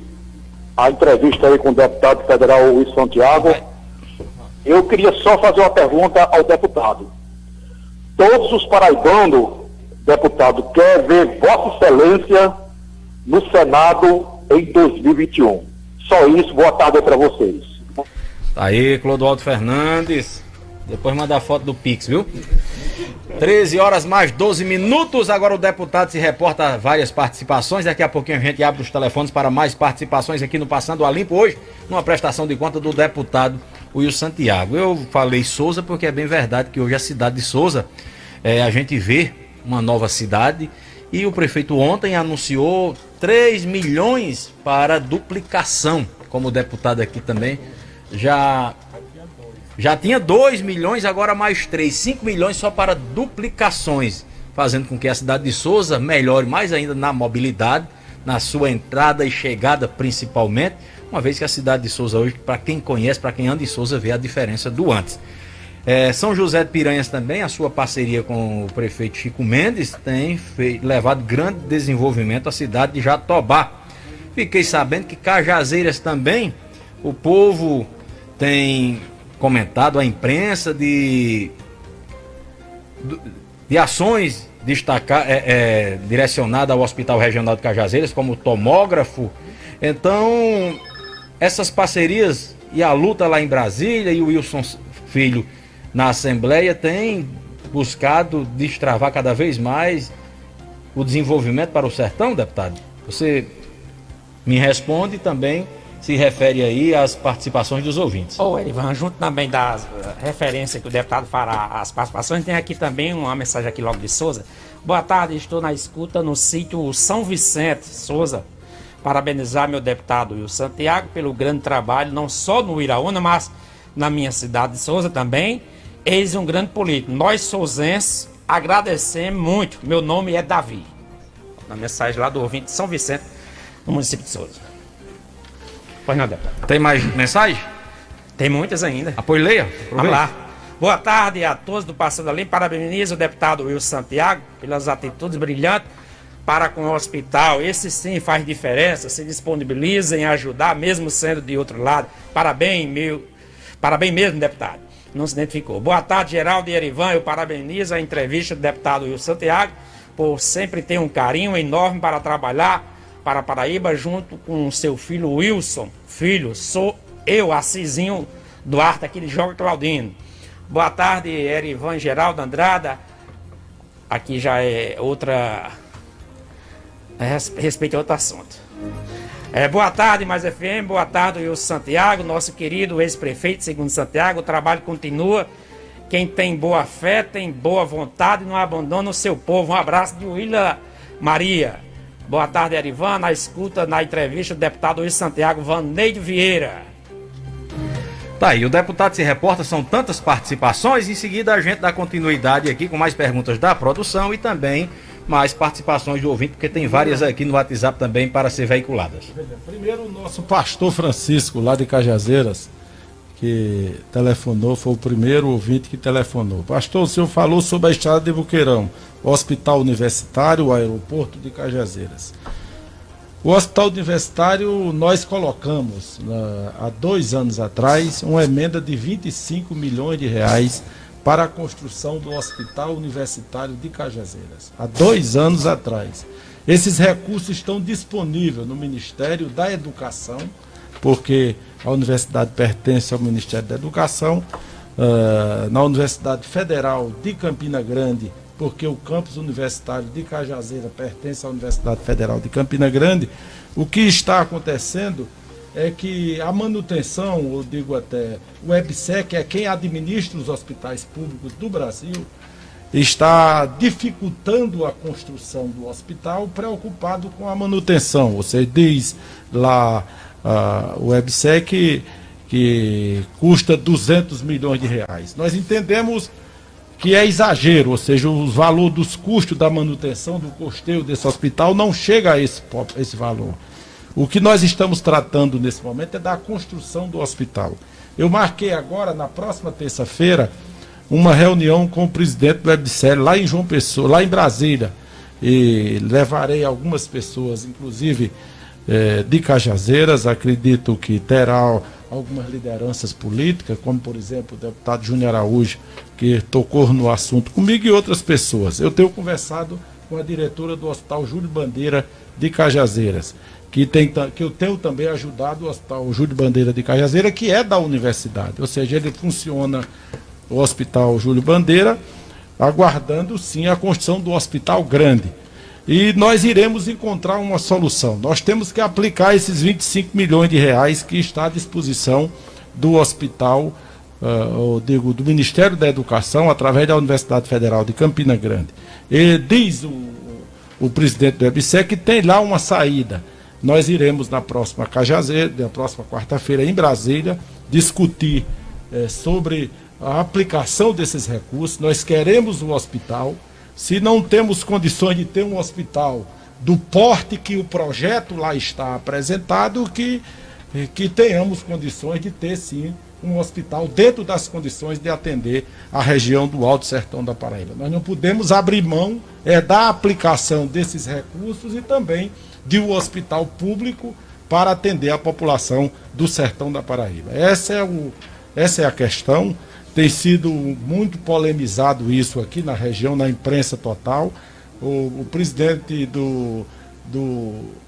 a entrevista aí com o deputado federal Wilson Santiago, eu queria só fazer uma pergunta ao deputado. Todos os paraibanos, deputado, quer ver Vossa Excelência no Senado em 2021. Só isso, boa tarde para vocês. Tá aí, Clodoaldo Fernandes, Depois manda a foto do Pix, viu? 13 horas mais 12 minutos. Agora o deputado se reporta a várias participações. Daqui a pouquinho a gente abre os telefones para mais participações aqui no Passando a Limpo. Hoje, numa prestação de conta do deputado Wilson Santiago. Eu falei Souza porque é bem verdade que hoje a cidade de Souza, a gente vê uma nova cidade. E o prefeito ontem anunciou 3 milhões para duplicação. Como o deputado aqui também já tinha 2 milhões, agora mais 3, 5 milhões só para duplicações, fazendo com que a cidade de Souza melhore mais ainda na mobilidade, na sua entrada e chegada principalmente, uma vez que a cidade de Souza hoje, para quem conhece, para quem anda em Souza, vê a diferença do antes. São José de Piranhas também, a sua parceria com o prefeito Chico Mendes tem levado grande desenvolvimento à cidade de Jatobá. Fiquei sabendo que Cajazeiras também, o povo tem comentado, a imprensa de ações direcionadas ao Hospital Regional de Cajazeiras, como tomógrafo. Então, essas parcerias e a luta lá em Brasília e o Wilson Filho na Assembleia tem buscado destravar cada vez mais o desenvolvimento para o sertão, deputado? Você me responde e também se refere aí às participações dos ouvintes. Erivan, junto também das referências que o deputado fará às participações, tem aqui também uma mensagem aqui logo de Souza. Boa tarde, estou na escuta no sítio São Vicente, Souza. Parabenizar meu deputado Wilson Santiago pelo grande trabalho, não só no Iraúna, mas na minha cidade de Souza também. Eis um grande político. Nós, souzenses, agradecemos muito. Meu nome é Davi. Na mensagem lá do ouvinte de São Vicente, no município de Souza. Pois não, deputado. Tem mais mensagem? Tem muitas ainda. Pois leia. Vamos lá. Boa tarde a todos do Passando a Limpo. Parabenizo o deputado Wilson Santiago pelas atitudes brilhantes para com o hospital. Esse sim faz diferença. Se disponibiliza em ajudar, mesmo sendo de outro lado. Parabéns mesmo, deputado. Não se identificou. Boa tarde, Geraldo e Erivan. Eu parabenizo a entrevista do deputado Wilson Santiago por sempre ter um carinho enorme para trabalhar para Paraíba junto com seu filho Wilson. Filho, sou eu, Assisinho Duarte, aqui de Joga Claudino. Boa tarde, Erivan, Geraldo, Andrada. Aqui já é outra... respeito a outro assunto. Boa tarde, Mais FM, boa tarde, Wilson Santiago, nosso querido ex-prefeito, segundo Santiago, o trabalho continua, quem tem boa fé, tem boa vontade, não abandona o seu povo. Um abraço de Willa Maria. Boa tarde, Erivan, na escuta, na entrevista, o deputado Wilson Santiago, Vaneide Vieira. Tá aí, o deputado se reporta, são tantas participações, em seguida a gente dá continuidade aqui com mais perguntas da produção e também mais participações do ouvinte, porque tem várias aqui no WhatsApp também para ser veiculadas. Primeiro o nosso pastor Francisco, lá de Cajazeiras, que telefonou, foi o primeiro ouvinte que telefonou. Pastor, o senhor falou sobre a estrada de Buqueirão, o Hospital Universitário, o aeroporto de Cajazeiras. O Hospital Universitário, nós colocamos, há 2 anos atrás, uma emenda de 25 milhões de reais para a construção do Hospital Universitário de Cajazeiras. Há 2 anos atrás. Esses recursos estão disponíveis no Ministério da Educação, porque a universidade pertence ao Ministério da Educação, na Universidade Federal de Campina Grande, porque o campus universitário de Cajazeira pertence à Universidade Federal de Campina Grande. O que está acontecendo é que a manutenção, eu digo até, o EBSEC, é quem administra os hospitais públicos do Brasil, está dificultando a construção do hospital, preocupado com a manutenção. Você diz lá, o EBSEC, que custa 200 milhões de reais. Nós entendemos que é exagero, ou seja, o valor dos custos da manutenção, do custeio desse hospital não chega a esse valor. O que nós estamos tratando nesse momento é da construção do hospital. Eu marquei agora, na próxima terça-feira, uma reunião com o presidente do EBSEC lá em João Pessoa, lá em Brasília, e levarei algumas pessoas, inclusive de Cajazeiras. Acredito que terá algumas lideranças políticas, como por exemplo o deputado Júnior Araújo, que tocou no assunto comigo, e outras pessoas. Eu tenho conversado com a diretora do Hospital Júlio Bandeira de Cajazeiras, que eu tenho também ajudado o Hospital Júlio Bandeira de Cajazeiras, que é da universidade, ou seja, ele funciona o Hospital Júlio Bandeira, aguardando sim a construção do Hospital Grande. E nós iremos encontrar uma solução. Nós temos que aplicar esses 25 milhões de reais que está à disposição do hospital, do Ministério da Educação, através da Universidade Federal de Campina Grande. E diz o presidente do EBSER que tem lá uma saída. Nós iremos na próxima quarta-feira em Brasília discutir sobre a aplicação desses recursos. Nós queremos um hospital. Se não temos condições de ter um hospital do porte que o projeto lá está apresentado, que tenhamos condições de ter sim um hospital dentro das condições de atender a região do Alto Sertão da Paraíba. Nós não podemos abrir mão da aplicação desses recursos e também de um hospital público para atender a população do Sertão da Paraíba. Essa é a questão. Tem sido muito polemizado isso aqui na região, na imprensa total. O presidente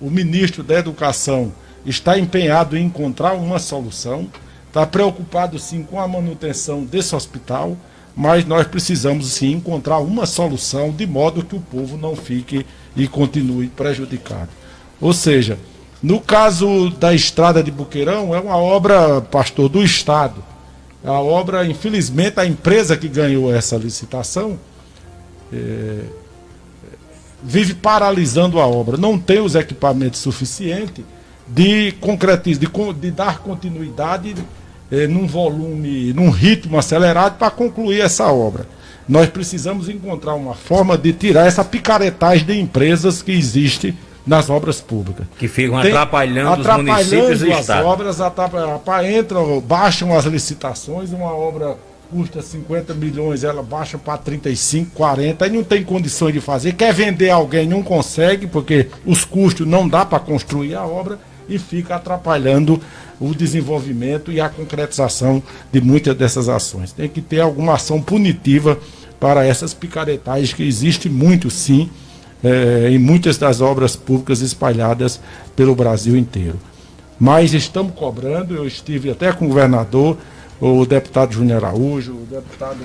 o ministro da Educação está empenhado em encontrar uma solução, está preocupado sim com a manutenção desse hospital, mas nós precisamos sim encontrar uma solução de modo que o povo não fique e continue prejudicado. Ou seja, no caso da estrada de Buqueirão, é uma obra, pastor, do Estado. A obra, infelizmente, a empresa que ganhou essa licitação vive paralisando a obra. Não tem os equipamentos suficientes de dar continuidade num ritmo acelerado para concluir essa obra. Nós precisamos encontrar uma forma de tirar essa picaretagem de empresas que existe nas obras públicas. Que ficam atrapalhando os municípios e o Estado. As obras baixam as licitações, uma obra custa 50 milhões, ela baixa para 35, 40, aí não tem condições de fazer, quer vender alguém, não consegue, porque os custos não dá para construir a obra e fica atrapalhando o desenvolvimento e a concretização de muitas dessas ações. Tem que ter alguma ação punitiva para essas picaretagens que existem muito sim, em muitas das obras públicas espalhadas pelo Brasil inteiro. Mas estamos cobrando, eu estive até com o governador, o deputado Júnior Araújo, o deputado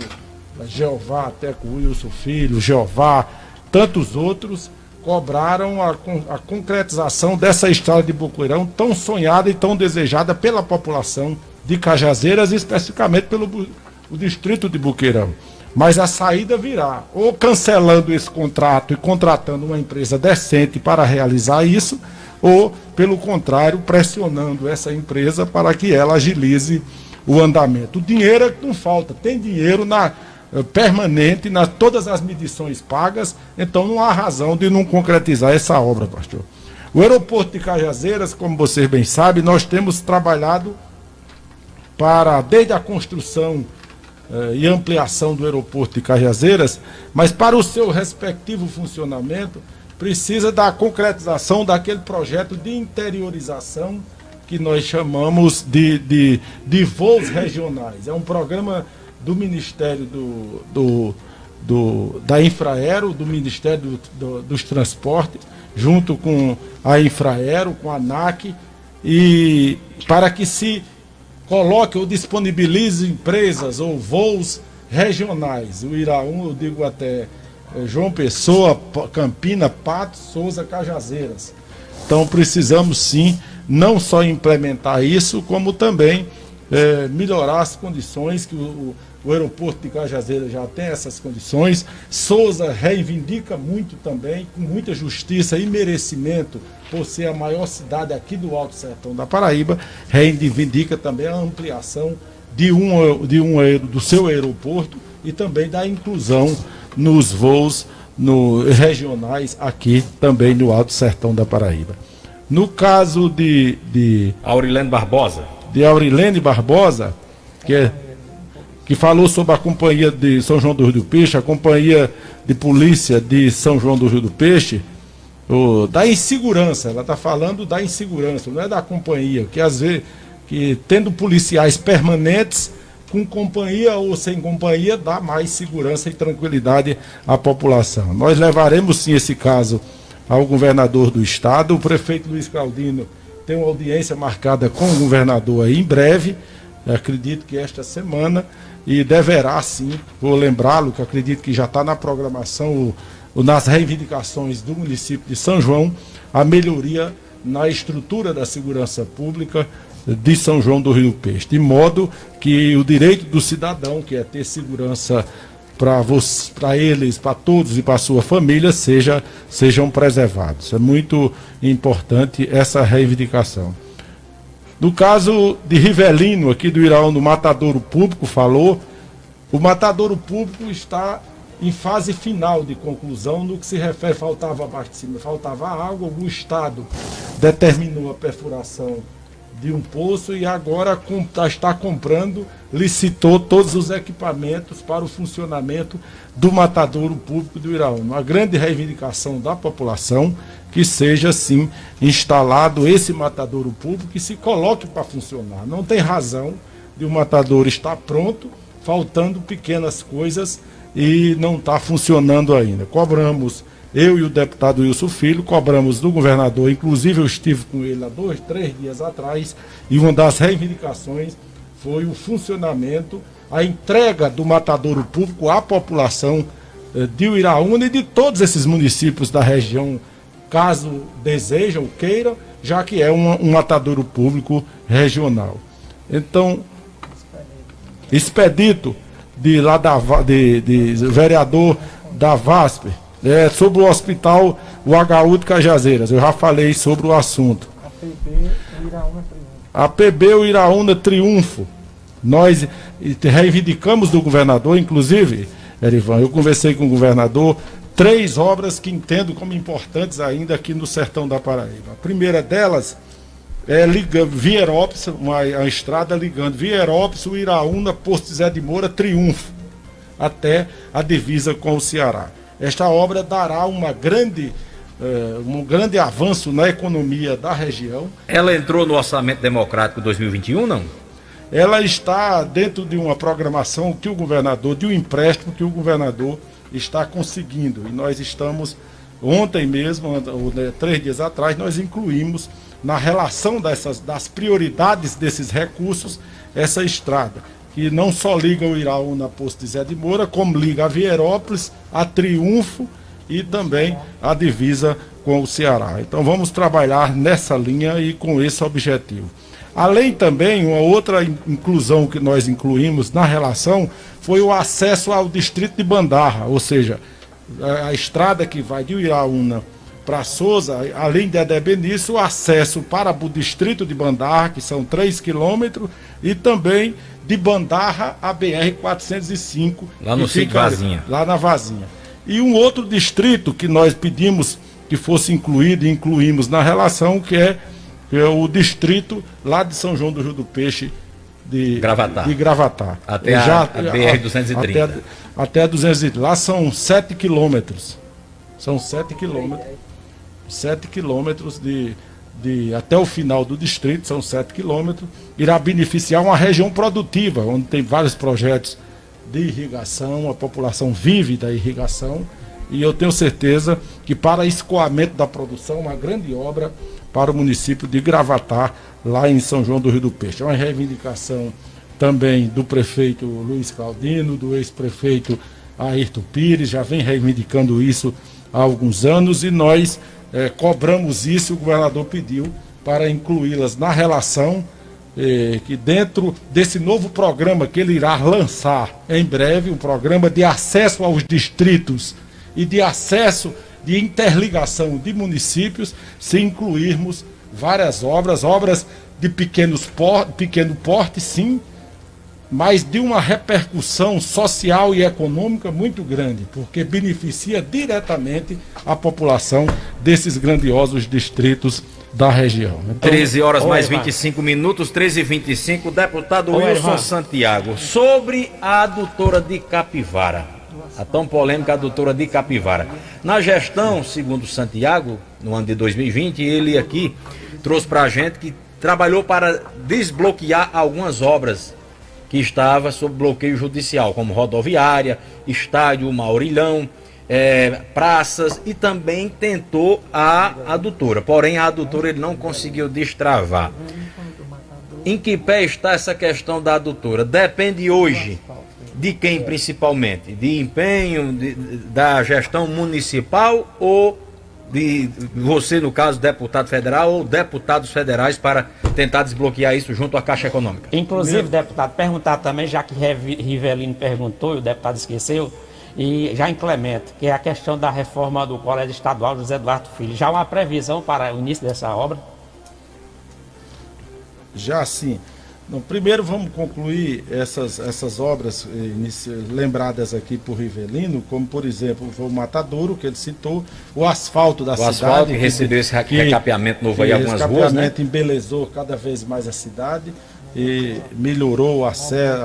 Jeová, até com o Wilson Filho, Jeová, tantos outros, cobraram a concretização dessa estrada de Buqueirão tão sonhada e tão desejada pela população de Cajazeiras, e especificamente pelo o distrito de Buqueirão. Mas a saída virá, ou cancelando esse contrato e contratando uma empresa decente para realizar isso, ou, pelo contrário, pressionando essa empresa para que ela agilize o andamento. O dinheiro é que não falta, tem dinheiro permanente, todas as medições pagas, então não há razão de não concretizar essa obra, pastor. O aeroporto de Cajazeiras, como vocês bem sabem, nós temos trabalhado desde a construção e ampliação do aeroporto de Cajazeiras, mas para o seu respectivo funcionamento, precisa da concretização daquele projeto de interiorização que nós chamamos de voos regionais. É um programa do Ministério da Infraero, do Ministério dos Transportes, junto com a Infraero, com a ANAC, e para que se coloque ou disponibilize empresas ou voos regionais. O Iraú, eu digo até João Pessoa, Campina, Patos, Souza, Cajazeiras. Então precisamos sim, não só implementar isso, como também melhorar as condições, que o aeroporto de Cajazeiras já tem essas condições. Souza reivindica muito também, com muita justiça e merecimento, por ser a maior cidade aqui do Alto Sertão da Paraíba, reivindica também a ampliação do seu aeroporto e também da inclusão nos voos regionais aqui também no Alto Sertão da Paraíba. No caso Aurilene Barbosa. De Aurilene Barbosa, que falou sobre a Companhia de São João do Rio do Peixe, a Companhia de Polícia de São João do Rio do Peixe, da insegurança, ela está falando da insegurança, não é da companhia, que às vezes, tendo policiais permanentes, com companhia ou sem companhia, dá mais segurança e tranquilidade à população. Nós levaremos sim esse caso ao governador do estado. O prefeito Luiz Claudino tem uma audiência marcada com o governador aí em breve, acredito que esta semana, e deverá sim, vou lembrá-lo, que acredito que já está na programação, nas reivindicações do município de São João, a melhoria na estrutura da segurança pública de São João do Rio do Peixe, de modo que o direito do cidadão, que é ter segurança para eles, para todos e para a sua família, sejam preservados. É muito importante essa reivindicação. No caso de Rivelino, aqui do Iraúna, o matadouro público falou, o matadouro público está em fase final de conclusão no que se refere, faltava água, o Estado determinou a perfuração de um poço e agora está comprando, licitou todos os equipamentos para o funcionamento do matadouro público do Iraúna. Uma grande reivindicação da população que seja, sim, instalado esse matadouro público e se coloque para funcionar. Não tem razão de o matadouro estar pronto, faltando pequenas coisas e não está funcionando ainda. Cobramos, eu e o deputado Wilson Filho, cobramos do governador, inclusive eu estive com ele há 3 dias atrás, e uma das reivindicações foi o funcionamento, a entrega do matadouro público à população de Iraúna e de todos esses municípios da região, caso desejam, queiram, já que é um matadouro público regional. Então, Expedito, de vereador da VASP, sobre o hospital, o HU de Cajazeiras, eu já falei sobre o assunto. A PB, o Iraúna Triunfo, nós reivindicamos do governador, inclusive, Erivan, eu conversei com o governador, 3 obras que entendo como importantes ainda aqui no sertão da Paraíba. A primeira delas é Vierópolis, uma estrada ligando Vierópolis, o Iraúna, Posto Zé de Moura, Triunfo, até a divisa com o Ceará. Esta obra dará um grande avanço na economia da região. Ela entrou no Orçamento Democrático 2021, não? Ela está dentro de uma programação que o governador, de um empréstimo que o governador está conseguindo. E nós estamos, ontem mesmo, 3 dias atrás, nós incluímos na relação das prioridades desses recursos essa estrada, que não só liga o Iraúna a Posto de Zé de Moura, como liga a Vierópolis, a Triunfo e também a divisa com o Ceará. Então vamos trabalhar nessa linha e com esse objetivo. Além também, uma outra inclusão que nós incluímos na relação foi o acesso ao distrito de Bandarra, ou seja, a estrada que vai de Iraúna para Souza, além de Edé Benício, o acesso para o distrito de Bandarra, que são 3 quilômetros, e também de Bandarra a BR-405. Lá no sítio Vazinha. Lá na Vazinha. E um outro distrito que nós pedimos que fosse incluído e incluímos na relação, que é o distrito lá de São João do Rio do Peixe, de Gravatar. Até a BR-230. Até a 230. Lá são 7 quilômetros. São 7 quilômetros. 7 quilômetros até o final do distrito, são 7 quilômetros. Irá beneficiar uma região produtiva, onde tem vários projetos de irrigação, a população vive da irrigação. E eu tenho certeza que para escoamento da produção, uma grande obra para o município de Gravatar, lá em São João do Rio do Peixe. É uma reivindicação também do prefeito Luiz Claudino, do ex-prefeito Ayrton Pires, já vem reivindicando isso há alguns anos e nós cobramos isso e o governador pediu para incluí-las na relação, que dentro desse novo programa que ele irá lançar em breve, um programa de acesso aos distritos e de acesso de interligação de municípios, se incluirmos várias obras de pequeno porte, sim, mas de uma repercussão social e econômica muito grande, porque beneficia diretamente a população desses grandiosos distritos da região. Então, 13 horas mais 25 minutos, 13h25, deputado Wilson Santiago, sobre a adutora de Capivara, a tão polêmica adutora de Capivara. Na gestão, segundo Santiago, no ano de 2020, ele aqui trouxe para a gente que trabalhou para desbloquear algumas obras que estava sob bloqueio judicial, como rodoviária, estádio Maurilhão, praças, e também tentou a adutora. Porém, a adutora ele não conseguiu destravar. Em que pé está essa questão da adutora? Depende hoje de quem principalmente? De empenho da gestão municipal ou de você, no caso, deputado federal ou deputados federais para tentar desbloquear isso junto à Caixa Econômica? Inclusive, deputado, perguntar também, já que Rivelino perguntou e o deputado esqueceu, e já implementa, que é a questão da reforma do Colégio Estadual José Eduardo Filho. Já há uma previsão para o início dessa obra? Já sim. Não, primeiro vamos concluir essas obras lembradas aqui por Rivelino, como por exemplo o Matadouro, que ele citou, o asfalto da cidade. O asfalto que recebeu esse recapeamento novo aí em algumas ruas, né? Embelezou cada vez mais a cidade e melhorou a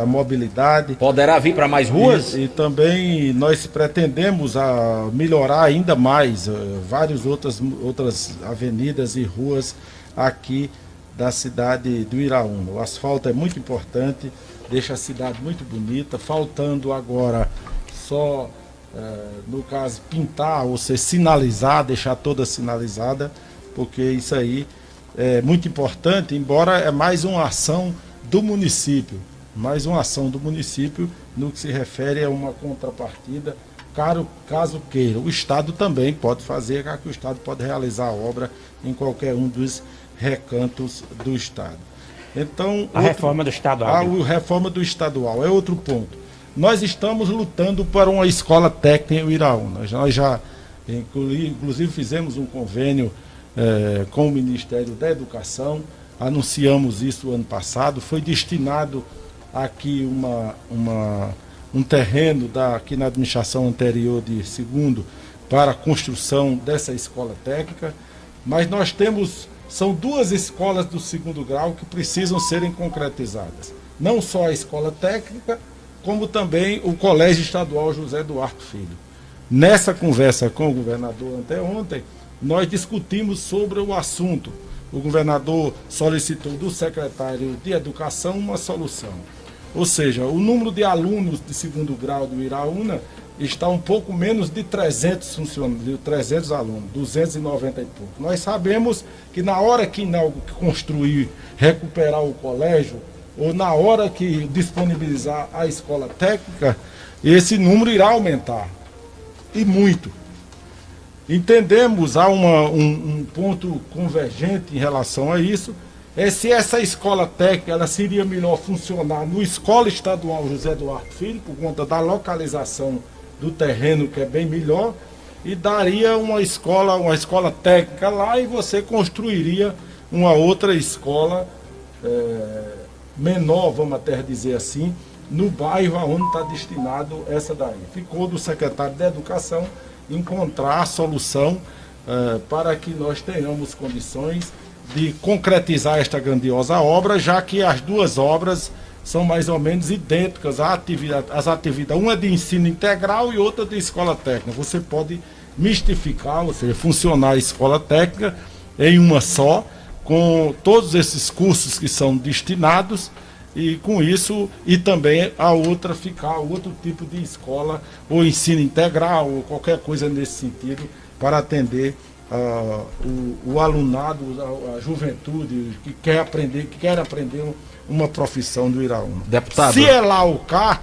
mobilidade. Poderá vir para mais ruas? E também nós pretendemos melhorar ainda mais várias outras avenidas e ruas aqui da cidade do Iraúna. O asfalto é muito importante, deixa a cidade muito bonita, faltando agora só, no caso, pintar ou sinalizar, deixar toda sinalizada, porque isso aí é muito importante, embora é mais uma ação do município, no que se refere a uma contrapartida, caso queira. O Estado também pode fazer, já que o Estado pode realizar a obra em qualquer um dos recantos do Estado. Então, reforma do estadual. A reforma do estadual é outro ponto. Nós estamos lutando para uma escola técnica em Iraúna. Nós já, inclusive, fizemos um convênio com o Ministério da Educação, anunciamos isso ano passado, foi destinado aqui um terreno aqui na administração anterior de segundo para a construção dessa escola técnica, mas nós são duas escolas do segundo grau que precisam serem concretizadas. Não só a escola técnica, como também o Colégio Estadual José Eduardo Filho. Nessa conversa com o governador anteontem, nós discutimos sobre o assunto. O governador solicitou do secretário de Educação uma solução. Ou seja, o número de alunos de segundo grau do Iraúna está um pouco menos de 300 alunos, 290 e pouco. Nós sabemos que na hora que construir, recuperar o colégio, ou na hora que disponibilizar a escola técnica, esse número irá aumentar. E muito. Entendemos, há um ponto convergente em relação a isso, se essa escola técnica ela seria melhor funcionar no Escola Estadual José Eduardo Filho, por conta da localização do terreno, que é bem melhor, e daria uma escola técnica lá e você construiria uma outra escola menor, vamos até dizer assim, no bairro onde está destinado essa daí. Ficou do secretário de Educação encontrar a solução para que nós tenhamos condições de concretizar esta grandiosa obra, já que as duas obras são mais ou menos idênticas as atividades. Uma é de ensino integral e outra de escola técnica. Você pode mistificar, ou seja, funcionar a escola técnica em uma só, com todos esses cursos que são destinados, e com isso, e também a outra ficar outro tipo de escola, ou ensino integral, ou qualquer coisa nesse sentido, para atender o alunado, a juventude que quer aprender uma profissão do Iraúna. Deputado. Se é lá o CAR,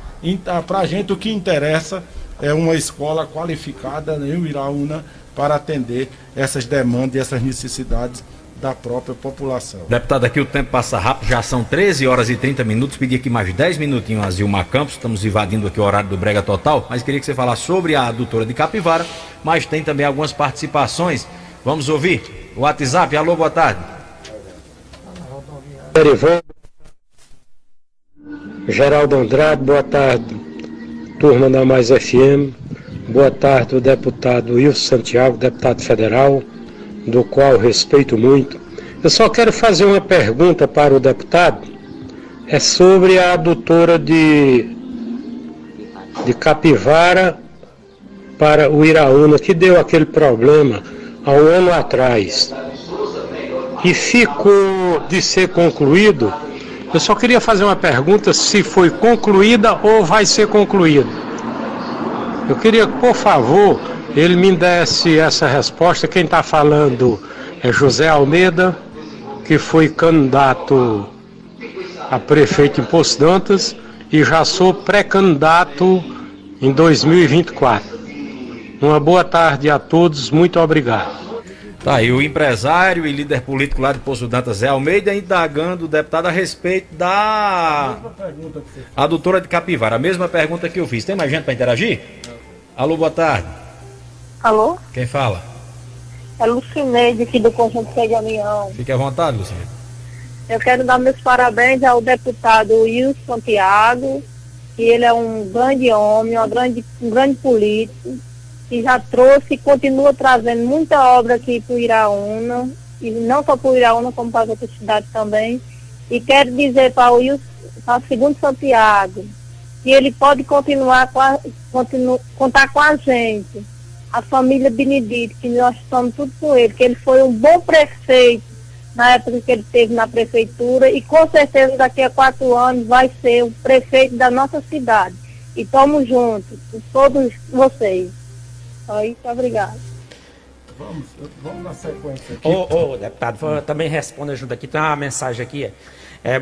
para a gente o que interessa é uma escola qualificada em Iraúna para atender essas demandas e essas necessidades da própria população. Deputado, aqui o tempo passa rápido, já são 13 horas e 30 minutos, pedi aqui mais 10 minutinhos a Zilma Campos, estamos invadindo aqui o horário do Brega Total, mas queria que você falasse sobre a adutora de Capivara, mas tem também algumas participações, vamos ouvir? O WhatsApp, alô, boa tarde. Geraldo Andrade, boa tarde, turma da Mais FM, boa tarde o deputado Wilson Santiago, deputado federal, do qual respeito muito. Eu só quero fazer uma pergunta para o deputado, é sobre a adutora de Capivara para o Iraúna, que deu aquele problema há um ano atrás e ficou de ser concluído. Eu só queria fazer uma pergunta, se foi concluída ou vai ser concluída. Eu queria que, por favor, ele me desse essa resposta. Quem está falando é José Almeida, que foi candidato a prefeito em Poços Dantas e já sou pré-candidato em 2024. Uma boa tarde a todos, muito obrigado. Tá aí o empresário e líder político lá de Poços Dantas, Zé Almeida, indagando o deputado a respeito da adutora de Capivara. A mesma pergunta que eu fiz. Tem mais gente para interagir? Alô, boa tarde. Alô? Quem fala? É Lucineide aqui do Conjunto Pega União. Fique à vontade, Luciano. Eu quero dar meus parabéns ao deputado Wilson Santiago, que ele é um grande homem, um grande político, que já trouxe e continua trazendo muita obra aqui para o Iraúna, e não só para o Iraúna, como para outras cidades também. E quero dizer para o Wilson, para o segundo Santiago, que ele pode contar com a gente, a família Benedito, que nós estamos tudo com ele, que ele foi um bom prefeito na época que ele esteve na prefeitura e com certeza daqui a 4 anos vai ser o prefeito da nossa cidade. E estamos juntos, com todos vocês. Aí, obrigado. Vamos na sequência aqui. Ô, deputado, também responda junto aqui, tem uma mensagem aqui.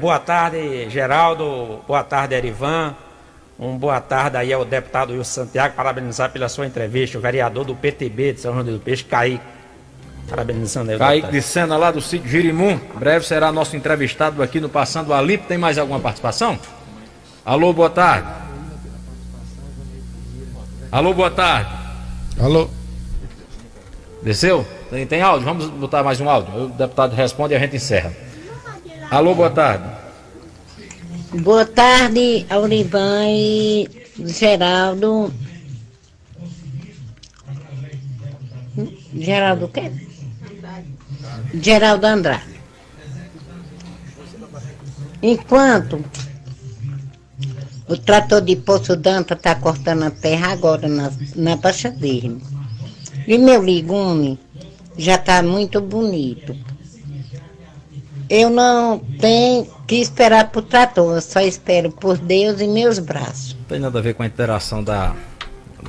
Boa tarde, Geraldo, boa tarde, Erivan. Boa tarde aí ao deputado Wilson Santiago, parabenizar pela sua entrevista, o vereador do PTB de São João do Peixe, Kaique. Parabenizando aí o Kaique deputado. de Sena, lá do sítio Girimum. Em breve será nosso entrevistado aqui no Passando a Limpo. Tem mais alguma participação? Alô, boa tarde. Alô, boa tarde. Alô? Desceu? Tem áudio? Vamos botar mais um áudio. O deputado responde e a gente encerra. Alô, boa tarde. Boa tarde, Aurivan e Geraldo. Geraldo o quê? Geraldo Andrade. Enquanto o trator de Poço Danta está cortando a terra agora na baixadeira. E meu legume já está muito bonito. Eu não tenho que esperar por trator, eu só espero por Deus e meus braços. Não tem nada a ver com a interação da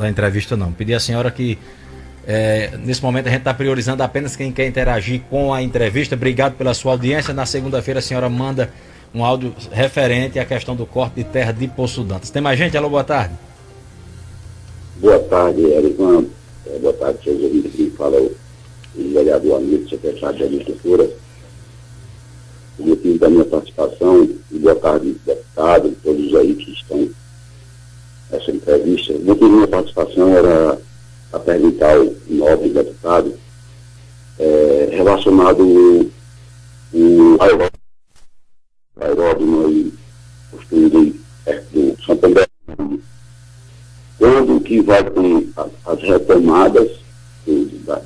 entrevista, não. Pedi à senhora que, nesse momento, a gente está priorizando apenas quem quer interagir com a entrevista. Obrigado pela sua audiência. Na segunda-feira, a senhora manda um áudio referente à questão do corte de terra de Poço Dantas. Tem mais gente? Alô, boa tarde. Boa tarde, Erivan. Boa tarde, seus ouvintes. Quem fala o vereador amigo, secretário de Agricultura. O motivo da minha participação, e boa tarde, deputado, todos aí que estão nessa entrevista. O motivo da minha participação era a perguntar ao nobre deputado relacionado ao aeródromo aí, construído perto do Santo André. Quando que vai ter as retomadas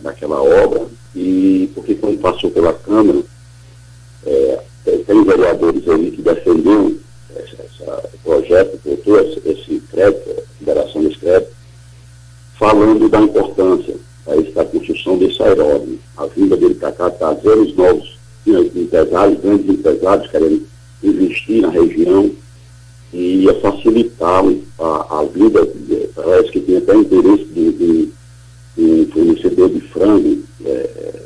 daquela obra, e porque quando passou pela Câmara, tem vereadores aí que defenderam esse projeto, botou esse crédito, a liberação desse crédito, falando da importância da construção desse aeródromo. A vinda dele para cá está vários novos empresários, grandes empresários querendo investir na região e ia facilitar a vida, parece que tem até interesse de fornecedor de frango,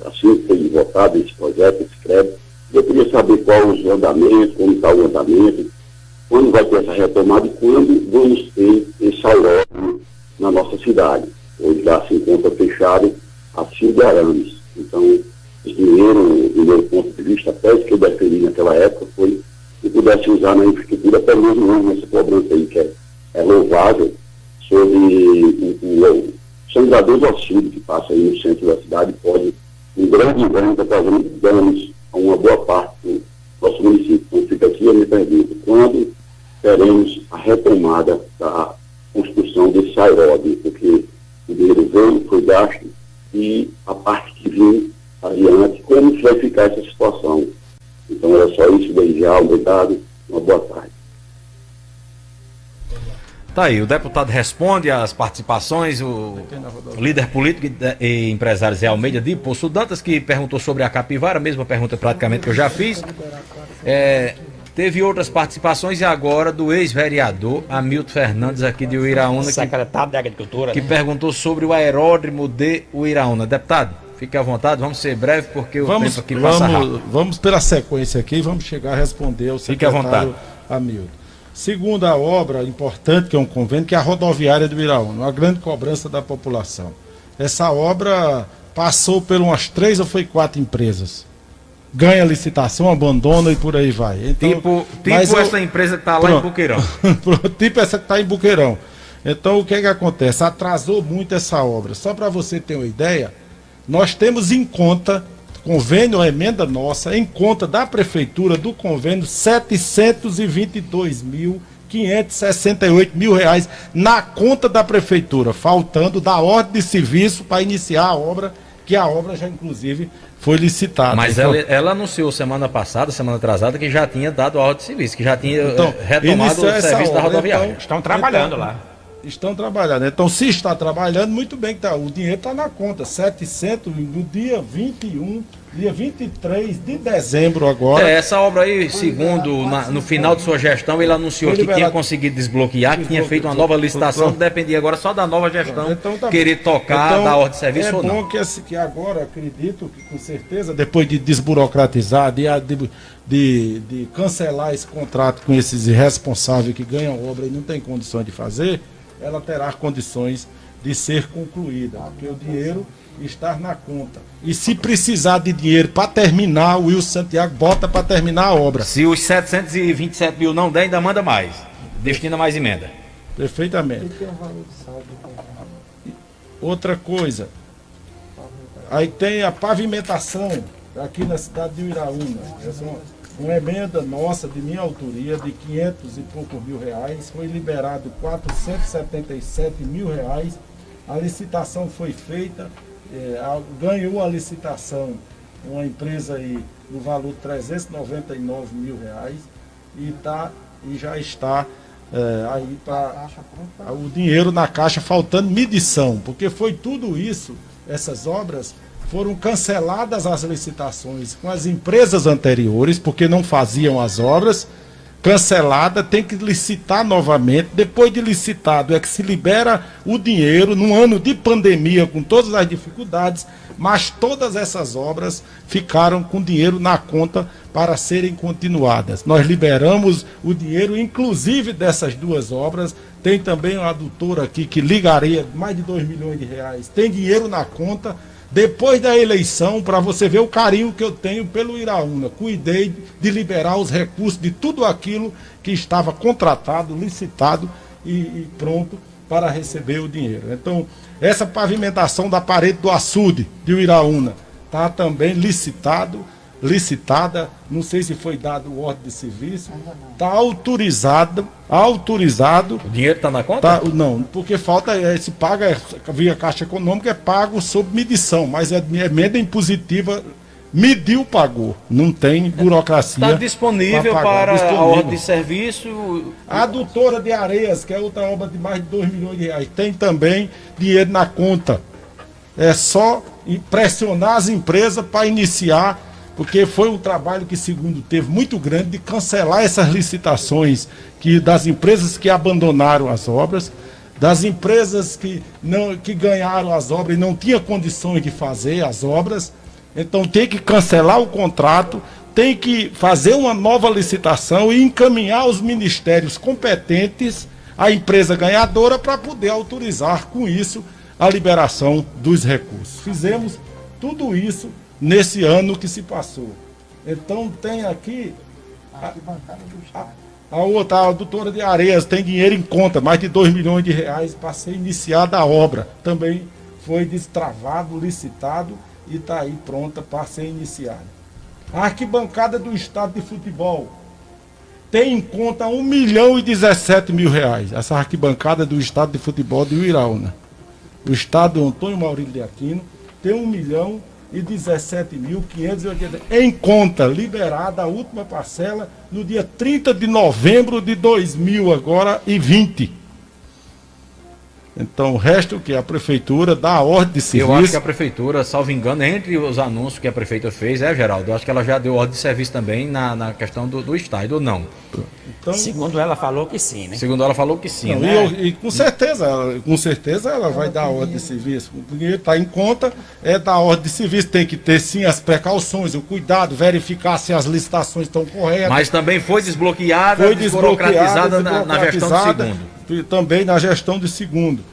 assim que foi votado esse projeto, esse crédito. Eu queria saber qual os andamentos, como está o andamento, quando vai ter essa retomada e quando vamos ter esse aeródromo na nossa cidade. Hoje já se encontra fechado há 5 arames. Então, esse dinheiro, do meu ponto de vista, até que eu defendi naquela época, foi que pudesse usar na infraestrutura, até mesmo não nessa cobrança aí, que é louvável, sobre o sangrador do auxílio que passa aí no centro da cidade, pode, um grande dano, está causando danos a uma boa parte do nosso município. Então fica aqui a minha pergunta: quando teremos a retomada da construção desse aeródromo? Porque o dinheiro veio, foi gasto, e a parte que vem adiante, como vai ficar essa situação? Então era só isso, daí já, obrigado, uma boa tarde. Tá aí, o deputado responde às participações, o líder político e empresário Zé Almeida de Poço Dantas, que perguntou sobre a capivara, a mesma pergunta praticamente que eu já fiz. Teve outras participações e agora do ex-vereador Hamilton Fernandes aqui de Uiraúna, secretário de Agricultura, que perguntou sobre o aeródromo de Uiraúna. Deputado, Fique à vontade, vamos ser breve porque o tempo aqui passa rápido. Vamos pela sequência aqui e vamos chegar a responder ao secretário Hamilton. Segunda obra importante, que é um convênio, que é a rodoviária do Iraúna, uma grande cobrança da população. Essa obra passou por umas 3 ou 4 empresas. Ganha licitação, abandona e por aí vai. Então, tipo essa empresa que está lá em Buqueirão. Tipo essa que está em Buqueirão. Então, o que acontece? Atrasou muito essa obra. Só para você ter uma ideia, nós temos em conta, convênio, a emenda nossa, em conta da prefeitura, do convênio, R$722.568 na conta da prefeitura, faltando da ordem de serviço para iniciar a obra, que a obra já, inclusive, foi licitada. Mas então, ela anunciou semana atrasada, que já tinha dado a ordem de serviço, que já tinha retomado o serviço da rodoviária. Então, estão trabalhando lá. Estão trabalhando. Então, se está trabalhando, muito bem que tá. O dinheiro está na conta. 700 no dia 23 de dezembro agora. Essa obra aí, segundo, no final de sua gestão, ele anunciou que tinha conseguido desbloquear, que tinha feito uma nova licitação, dependia agora só da nova gestão querer tocar da ordem de serviço ou não. É bom que agora, acredito que com certeza, depois de desburocratizar, de cancelar esse contrato com esses irresponsáveis que ganham obra e não tem condições de fazer, ela terá condições de ser concluída, porque o dinheiro está na conta. E se precisar de dinheiro para terminar, o Wilson Santiago bota para terminar a obra. Se os 727 mil não der, ainda manda mais. Destina mais emenda. Perfeitamente. Outra coisa, aí tem a pavimentação aqui na cidade de Iraúna. Essa é uma emenda nossa, de minha autoria, de 500 e poucos mil reais, foi liberado 477 mil reais, a licitação foi feita, ganhou a licitação uma empresa aí no valor de 399 mil reais e já está aí para o dinheiro na caixa, faltando medição, porque foi tudo isso, essas obras foram canceladas as licitações com as empresas anteriores, porque não faziam as obras, cancelada, tem que licitar novamente, depois de licitado é que se libera o dinheiro, num ano de pandemia, com todas as dificuldades, mas todas essas obras ficaram com dinheiro na conta para serem continuadas. Nós liberamos o dinheiro, inclusive dessas 2 obras, tem também uma adutora aqui que ligaria mais de 2 milhões de reais, tem dinheiro na conta. Depois da eleição, para você ver o carinho que eu tenho pelo Iraúna, cuidei de liberar os recursos de tudo aquilo que estava contratado, licitado e pronto para receber o dinheiro. Então, essa pavimentação da parede do açude de Iraúna está também licitada, não sei se foi dado ordem de serviço, está autorizado. O dinheiro está na conta? Não, porque falta, se paga via Caixa Econômica, é pago sob medição, mas é emenda impositiva, mediu, pagou, não tem burocracia. Está disponível para a ordem de serviço. A adutora de Areias, que é outra obra de mais de 2 milhões de reais, tem também dinheiro na conta. É só pressionar as empresas para iniciar, porque foi um trabalho que, segundo, teve muito grande de cancelar essas licitações das empresas que abandonaram as obras, das empresas que ganharam as obras e não tinham condições de fazer as obras. Então tem que cancelar o contrato, tem que fazer uma nova licitação e encaminhar aos ministérios competentes a empresa ganhadora para poder autorizar com isso a liberação dos recursos. Fizemos tudo isso nesse ano que se passou. Então tem aqui a outra, a adutora de Areias, tem dinheiro em conta, mais de 2 milhões de reais para ser iniciada a obra. Também foi destravado, licitado e está aí pronta para ser iniciada. A arquibancada do estado de futebol tem em conta 1.017.000 reais. Essa arquibancada do estado de futebol de Iraúna. O estado Antônio Maurílio de Aquino tem 1.017.580 em conta, liberada a última parcela no dia 30 de novembro de 2020. Então, o resto que a prefeitura dá a ordem de serviço. Eu acho que a prefeitura, salvo engano, entre os anúncios que a prefeitura fez, Geraldo, eu acho que ela já deu ordem de serviço também na questão do estádio, ou não? Então, segundo ela falou que sim, né? Segundo ela falou que sim, não, né? e com certeza ela vai dar ordem de serviço. O dinheiro está em conta, é da ordem de serviço, tem que ter sim as precauções, o cuidado, verificar se as licitações estão corretas. Mas também foi desbloqueada, Foi desburocratizada na gestão de segundo. E também na gestão de segundo.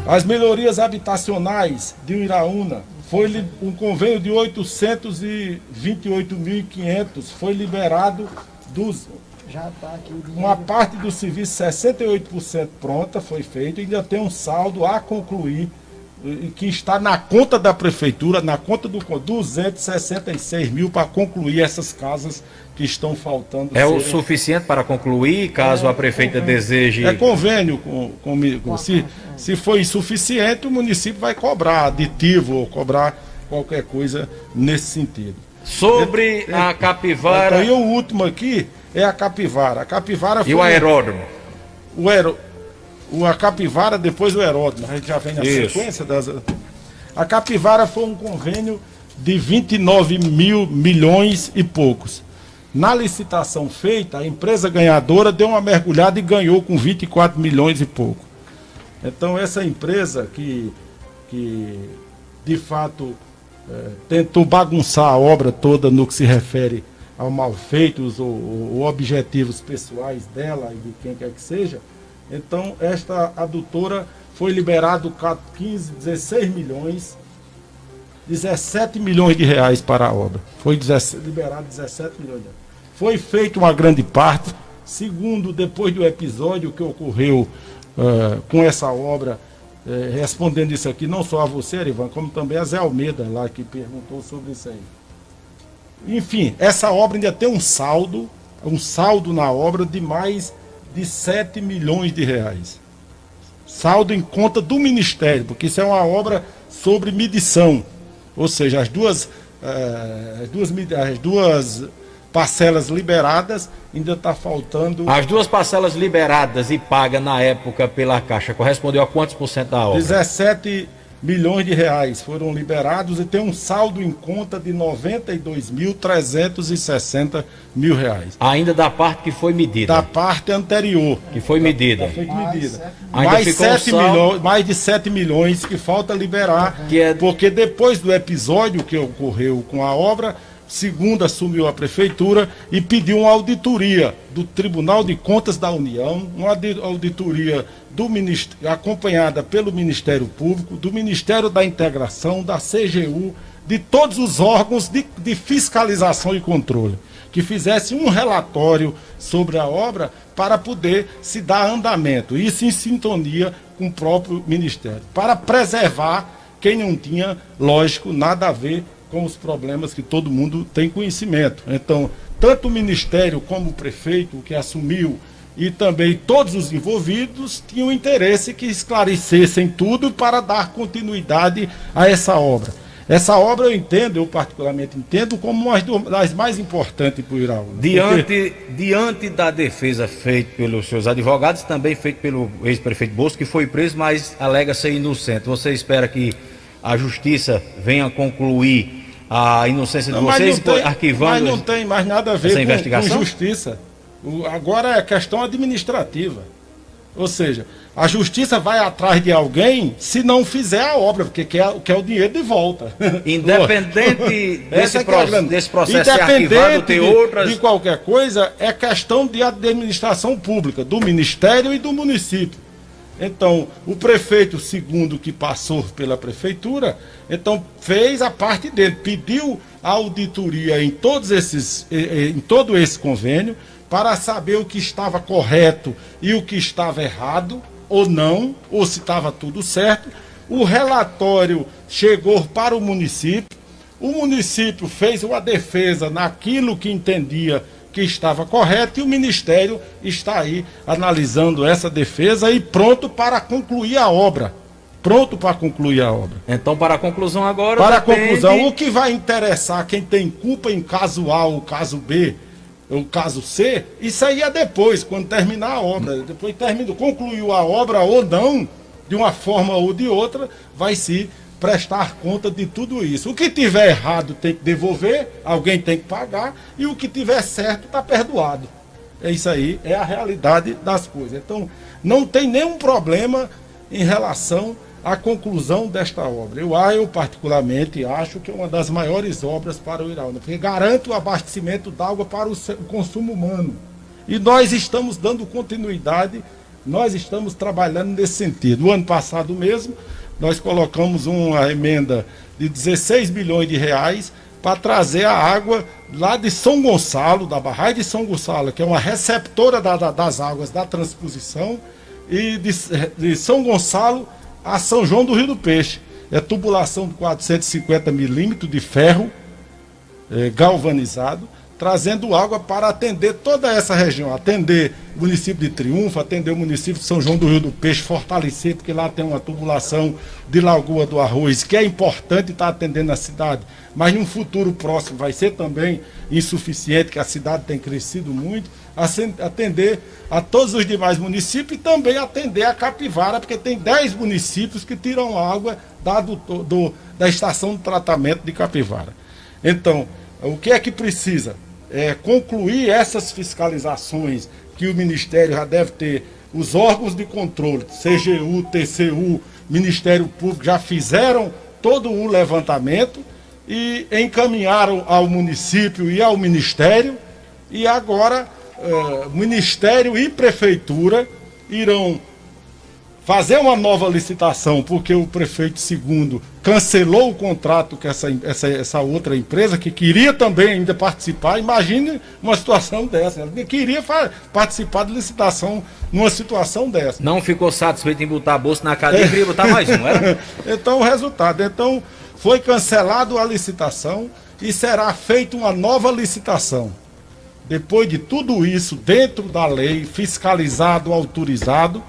As melhorias habitacionais de Uiraúna, foi um convênio de 828.500, foi liberado uma parte do serviço, 68% pronta, foi feito, ainda tem um saldo a concluir, que está na conta da prefeitura, na conta do 266 mil para concluir essas casas que estão faltando. É o suficiente para concluir, caso a prefeita deseje... É convênio comigo. Se for insuficiente, o município vai cobrar aditivo ou cobrar qualquer coisa nesse sentido. Sobre a capivara... Então, e o último aqui é a capivara. A capivara foi... E o aeródromo? A capivara, depois o aeródromo. A gente já vem na sequência das... A capivara foi um convênio de 29 mil milhões e poucos. Na licitação feita, a empresa ganhadora deu uma mergulhada e ganhou com 24 milhões e pouco. Então, essa empresa que de fato, tentou bagunçar a obra toda no que se refere ao malfeitos ou objetivos pessoais dela e de quem quer que seja, então, esta adutora foi liberado 16 milhões, 17 milhões de reais para a obra. Foi liberado 17 milhões de reais. Foi feita uma grande parte. Segundo, depois do episódio que ocorreu com essa obra, respondendo isso aqui, não só a você, Erivan, como também a Zé Almeida, lá que perguntou sobre isso aí. Enfim, essa obra ainda tem um saldo na obra de mais de 7 milhões de reais. Saldo em conta do Ministério, porque isso é uma obra sobre medição. Ou seja, as duas parcelas liberadas, ainda está faltando... As duas parcelas liberadas e pagas na época pela Caixa correspondeu a quantos por cento da obra? 17 milhões de reais foram liberados e tem um saldo em conta de 92.360 mil reais. Ainda da parte que foi medida? Da parte anterior. Que foi medida. Mais de 7 milhões que falta liberar, porque depois do episódio que ocorreu com a obra, segundo assumiu a prefeitura e pediu uma auditoria do Tribunal de Contas da União, uma auditoria acompanhada pelo Ministério Público, do Ministério da Integração, da CGU, de todos os órgãos de fiscalização e controle, que fizesse um relatório sobre a obra para poder se dar andamento, isso em sintonia com o próprio Ministério, para preservar quem não tinha, lógico, nada a ver com os problemas que todo mundo tem conhecimento. Então, tanto o Ministério como o prefeito que assumiu e também todos os envolvidos tinham interesse que esclarecessem tudo para dar continuidade a essa obra. Essa obra eu particularmente entendo como uma das mais importantes para o Uiraúna. Diante da defesa feita pelos seus advogados, também feita pelo ex-prefeito Bosco, que foi preso, mas alega ser inocente. Você espera que a justiça venha concluir a inocência de vocês, arquivando... Mas não tem mais nada a ver com justiça. Agora é questão administrativa. Ou seja, a justiça vai atrás de alguém se não fizer a obra, porque quer o dinheiro de volta. Independente desse processo ser arquivado, tem outras... de qualquer coisa, é questão de administração pública, do Ministério e do município. Então, o prefeito, segundo que passou pela prefeitura, então fez a parte dele, pediu a auditoria em todo esse convênio, para saber o que estava correto e o que estava errado, ou não, ou se estava tudo certo. O relatório chegou para o município fez uma defesa naquilo que entendia que estava correto, e o Ministério está aí analisando essa defesa e pronto para concluir a obra. Então, para a conclusão agora... O que vai interessar quem tem culpa em caso A ou caso B, o caso C, isso aí é depois, quando terminar a obra. Depois concluiu a obra ou não, de uma forma ou de outra, vai se prestar conta de tudo isso. O que tiver errado tem que devolver, alguém tem que pagar, e o que tiver certo está perdoado. É isso aí, é a realidade das coisas. Então, não tem nenhum problema em relação à conclusão desta obra. Eu particularmente acho que é uma das maiores obras para o Iraúna, porque garante o abastecimento d'água para o consumo humano. E nós estamos dando continuidade, nós estamos trabalhando nesse sentido. No ano passado mesmo, nós colocamos uma emenda de 16 milhões de reais para trazer a água lá de São Gonçalo, da barragem de São Gonçalo, que é uma receptora das águas da transposição, e de São Gonçalo a São João do Rio do Peixe. É tubulação de 450 milímetros de ferro galvanizado, trazendo água para atender toda essa região, atender o município de Triunfo, atender o município de São João do Rio do Peixe, fortalecer, porque lá tem uma tubulação de Lagoa do Arroz, que é importante estar atendendo a cidade, mas num futuro próximo vai ser também insuficiente, que a cidade tem crescido muito, atender a todos os demais municípios e também atender a Capivara, porque tem 10 municípios que tiram água da estação de tratamento de Capivara. Então, o que é que precisa? Concluir essas fiscalizações que o Ministério já deve ter, os órgãos de controle, CGU, TCU, Ministério Público, já fizeram todo o levantamento e encaminharam ao município e ao Ministério, e agora Ministério e Prefeitura irão fazer uma nova licitação, porque o prefeito segundo cancelou o contrato com essa outra empresa, que queria também ainda participar. Imagine uma situação dessa. Ela queria participar de licitação numa situação dessa. Não ficou satisfeito em botar a bolsa na cadeia e queria botar mais um, era? Então, o resultado. Então, foi cancelado a licitação e será feita uma nova licitação. Depois de tudo isso, dentro da lei, fiscalizado, autorizado,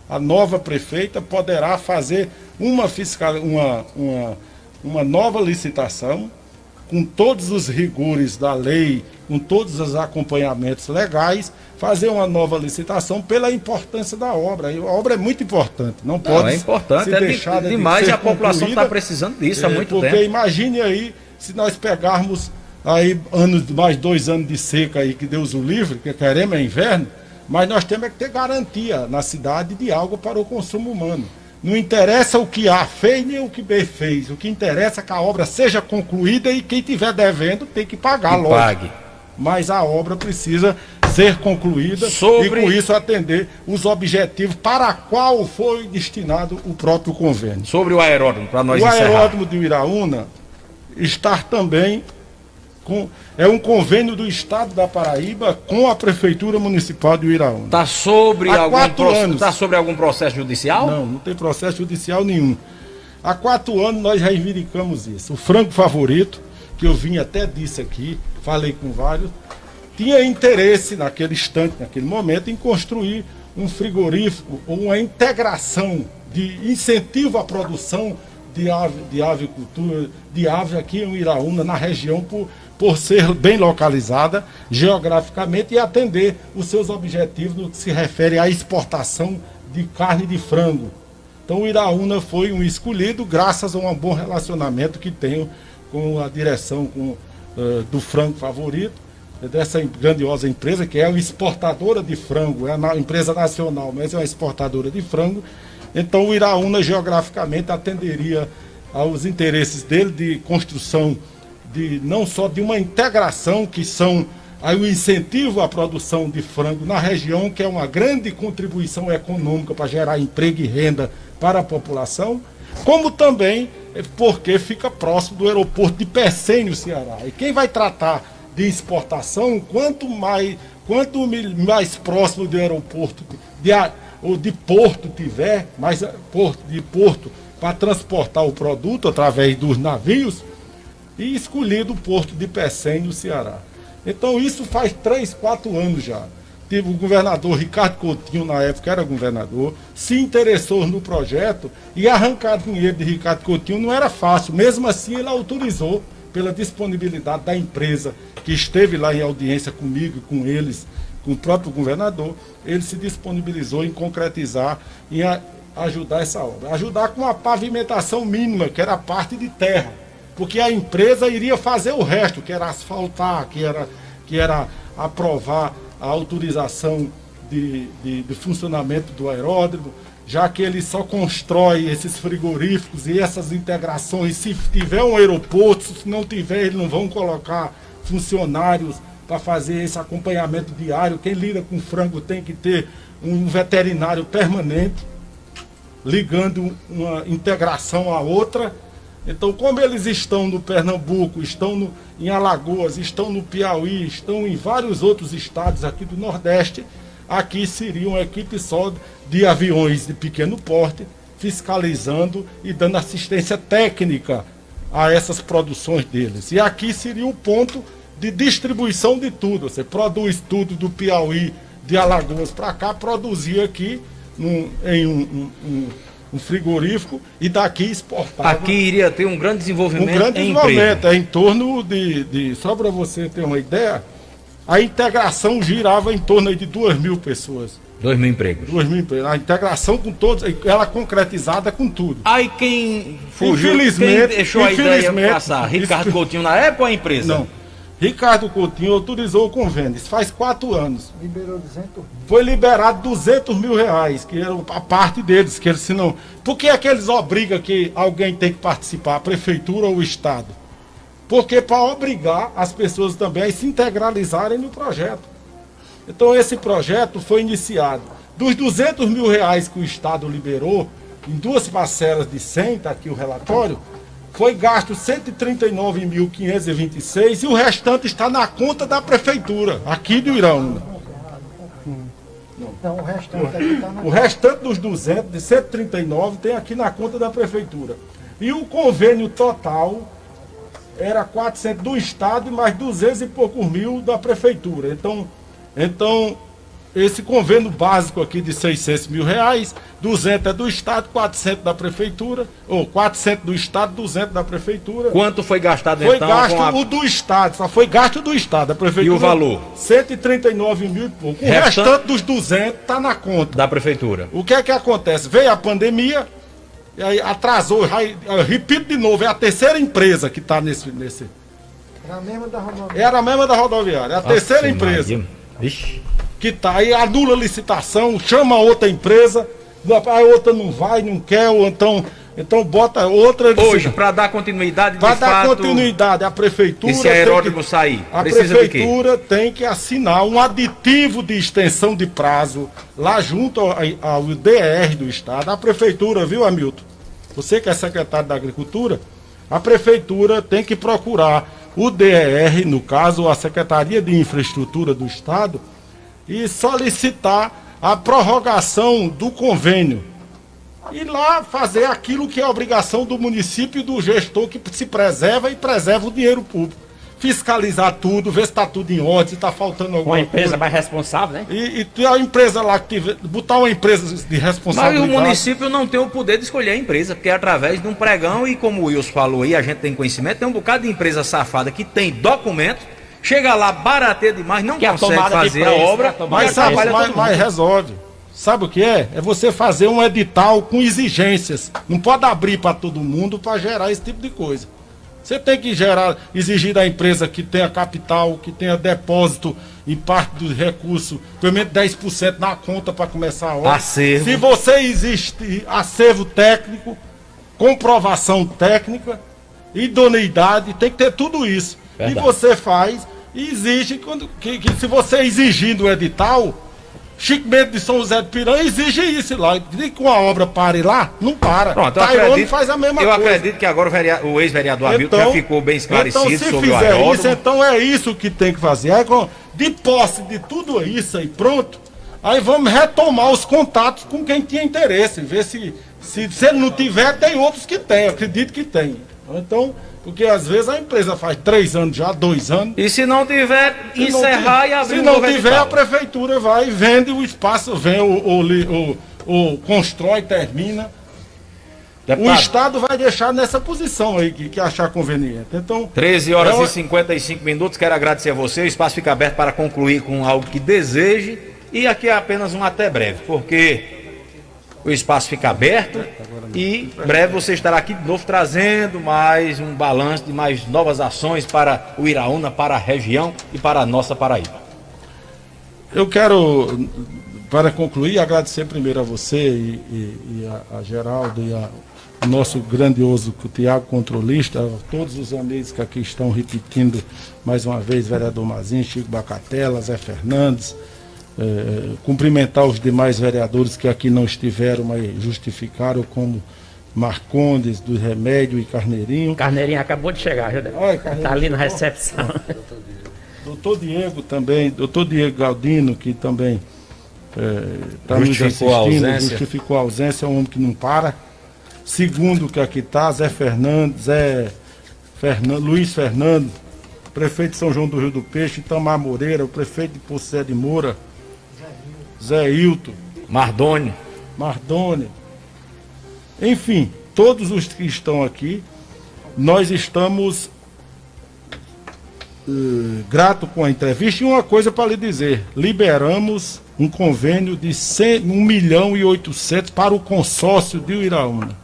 a nova prefeita poderá fazer uma nova licitação, com todos os rigores da lei, com todos os acompanhamentos legais, fazer uma nova licitação pela importância da obra. A obra é muito importante, não pode é importante, ser deixada demais, de ser e a população está concluída, precisando disso há muito tempo. Porque imagine aí, se nós pegarmos aí mais 2 anos de seca aí, que Deus o livre, que queremos é inverno, mas nós temos que ter garantia na cidade de água para o consumo humano. Não interessa o que A fez nem o que B fez. O que interessa é que a obra seja concluída e quem estiver devendo tem que pagar, lógico. Pague. Mas a obra precisa ser concluída e com isso atender os objetivos para a qual foi destinado o próprio convênio. Sobre o aeródromo, para nós encerrar. O aeródromo de Iraúna está também é um convênio do Estado da Paraíba com a Prefeitura Municipal de Iraúna. Está sobre algum processo judicial? Não tem processo judicial nenhum. Há 4 anos nós reivindicamos isso. O frango favorito, que eu vim até disse aqui, falei com vários, tinha interesse naquele instante, naquele momento, em construir um frigorífico ou uma integração de incentivo à produção de avicultura, de ave aqui em Iraúna, na região, por ser bem localizada geograficamente e atender os seus objetivos no que se refere à exportação de carne de frango. Então o Iraúna foi um escolhido graças a um bom relacionamento que tenho com a direção do frango favorito, dessa grandiosa empresa que é uma exportadora de frango, é uma empresa nacional, mas é uma exportadora de frango. Então o Iraúna geograficamente atenderia aos interesses dele de construção não só de uma integração, que são aí o incentivo à produção de frango na região, que é uma grande contribuição econômica para gerar emprego e renda para a população, como também porque fica próximo do aeroporto de Pecém, no Ceará. E quem vai tratar de exportação, quanto mais próximo do aeroporto ou de porto tiver, mais porto para transportar o produto através dos navios, e escolhido o porto de Pecém, no Ceará. Então isso faz 3, 4 anos já. O governador Ricardo Coutinho, na época era governador, se interessou no projeto, e arrancar dinheiro de Ricardo Coutinho não era fácil. Mesmo assim ele autorizou, pela disponibilidade da empresa, que esteve lá em audiência comigo e com eles, com o próprio governador, ele se disponibilizou em concretizar, em ajudar essa obra. Ajudar com uma pavimentação mínima, que era a parte de terra. Porque a empresa iria fazer o resto, que era asfaltar, que era aprovar a autorização de funcionamento do aeródromo, já que ele só constrói esses frigoríficos e essas integrações. Se tiver um aeroporto, se não tiver, eles não vão colocar funcionários para fazer esse acompanhamento diário. Quem lida com frango tem que ter um veterinário permanente, ligando uma integração à outra. Então, como eles estão no Pernambuco, estão em Alagoas, estão no Piauí, estão em vários outros estados aqui do Nordeste, aqui seria uma equipe só de aviões de pequeno porte, fiscalizando e dando assistência técnica a essas produções deles. E aqui seria o ponto de distribuição de tudo. Você produz tudo do Piauí, de Alagoas para cá, produzir aqui em um frigorífico e daqui exportar. Aqui iria ter um grande desenvolvimento. Um grande desenvolvimento, em torno só para você ter uma ideia, a integração girava em torno aí de 2.000 pessoas. 2.000 empregos. 2.000 empregos. A integração com todos, ela concretizada com tudo. Aí quem fugiu, quem deixou a ideia passar? Ricardo Coutinho na época ou a empresa? Não. Ricardo Coutinho autorizou o convênio, isso faz 4 anos. Liberou 200 mil. Foi liberado 200 mil reais, que era a parte deles, que eles, senão... Por que é que eles obrigam que alguém tem que participar, a prefeitura ou o Estado? Porque para obrigar as pessoas também a se integralizarem no projeto. Então esse projeto foi iniciado. Dos 200 mil reais que o Estado liberou, em 2 parcelas de 100, está aqui o relatório, foi gasto 139.526 e o restante está na conta da prefeitura, aqui do Iraúna. Então o restante aqui está na... O restante dos 200, de 139, tem aqui na conta da prefeitura. E o convênio total era 400 do Estado e mais 200 e poucos mil da prefeitura. Então esse convênio básico aqui de 600 mil reais, 200 é do Estado, 400 da prefeitura, ou 400 do Estado, 200 da prefeitura. Quanto foi gastado foi então? Foi gasto o do Estado, só foi gasto do Estado, a prefeitura. E o valor? 139 mil e pouco. O restante dos 200 está na conta. Da prefeitura. O que é que acontece? Veio a pandemia, e aí atrasou, eu repito de novo, é a terceira empresa que está nesse... Era a mesma da rodoviária. Era a mesma da rodoviária, é a terceira empresa. Vixe. Que tá aí, anula a licitação, chama outra empresa, a outra não vai, não quer, ou então bota outra. Hoje, para dar continuidade, para dar continuidade, a prefeitura. Esse aeródromo sair. A prefeitura tem que assinar um aditivo de extensão de prazo lá junto ao DR do Estado. A prefeitura, viu, Hamilton? Você que é secretário da Agricultura, a prefeitura tem que procurar o DR, no caso, a Secretaria de Infraestrutura do Estado, e solicitar a prorrogação do convênio. E lá fazer aquilo que é obrigação do município e do gestor que se preserva e preserva o dinheiro público. Fiscalizar tudo, ver se está tudo em ordem, se está faltando alguma coisa. Uma empresa mais responsável, né? E a empresa lá, botar uma empresa de responsabilidade. Mas o município não tem o poder de escolher a empresa, porque é através de um pregão, e como o Wilson falou aí, a gente tem conhecimento, tem um bocado de empresa safada que tem documento, chega lá, barateia demais, não consegue fazer a obra, mas resolve. Sabe o que é? É você fazer um edital com exigências. Não pode abrir para todo mundo para gerar esse tipo de coisa. Você tem que exigir da empresa que tenha capital, que tenha depósito em parte dos recursos, pelo menos 10% na conta para começar a obra. Acervo. Se você existe acervo técnico, comprovação técnica, idoneidade, tem que ter tudo isso. Verdade. E você faz e exige que se você exigir do edital, Chico Mendes de São José do Piranha exige isso lá. Diz que uma obra pare lá, não para. Pronto, Tairone faz a mesma coisa. Eu acredito que agora o ex-vereador Hamilton já ficou bem esclarecido sobre o aeródromo. Então, se fizer isso, então é isso que tem que fazer. Aí, de posse de tudo isso aí, pronto, aí vamos retomar os contatos com quem tinha interesse. Ver se ele não tiver, tem outros que tem. Acredito que tem. Então, porque às vezes a empresa faz 3 anos já, 2 anos. E se não tiver, encerrar e abrir. Se não tiver, a prefeitura vai e vende o espaço, vem o constrói, termina. Deputado, o Estado vai deixar nessa posição aí que achar conveniente. Então, 13 horas e 55 minutos. Quero agradecer a você. O espaço fica aberto para concluir com algo que deseje. E aqui é apenas um até breve, porque o espaço fica aberto e em breve você estará aqui de novo trazendo mais um balanço de mais novas ações para o Iraúna, para a região e para a nossa Paraíba. Eu quero, para concluir, agradecer primeiro a você e a Geraldo e o nosso grandioso Tiago controlista, a todos os amigos que aqui estão repetindo mais uma vez, vereador Mazinho, Chico Bacatela, Zé Fernandes, cumprimentar os demais vereadores que aqui não estiveram, mas justificaram, como Marcondes, do Remédio e Carneirinho. Carneirinho acabou de chegar, viu? Está ali na recepção. Doutor Diego também, doutor Diego Galdino, que também está nos assistindo, justificou a ausência, é um homem que não para. Segundo que aqui está, Zé Fernandes, Luiz Fernando, prefeito de São João do Rio do Peixe, Itamar Moreira, o prefeito de Poçé de Moura, Zé Hilton, Mardoni, enfim, todos os que estão aqui, nós estamos gratos com a entrevista. E uma coisa para lhe dizer, liberamos um convênio de 1.800.000 para o consórcio de Iraúna,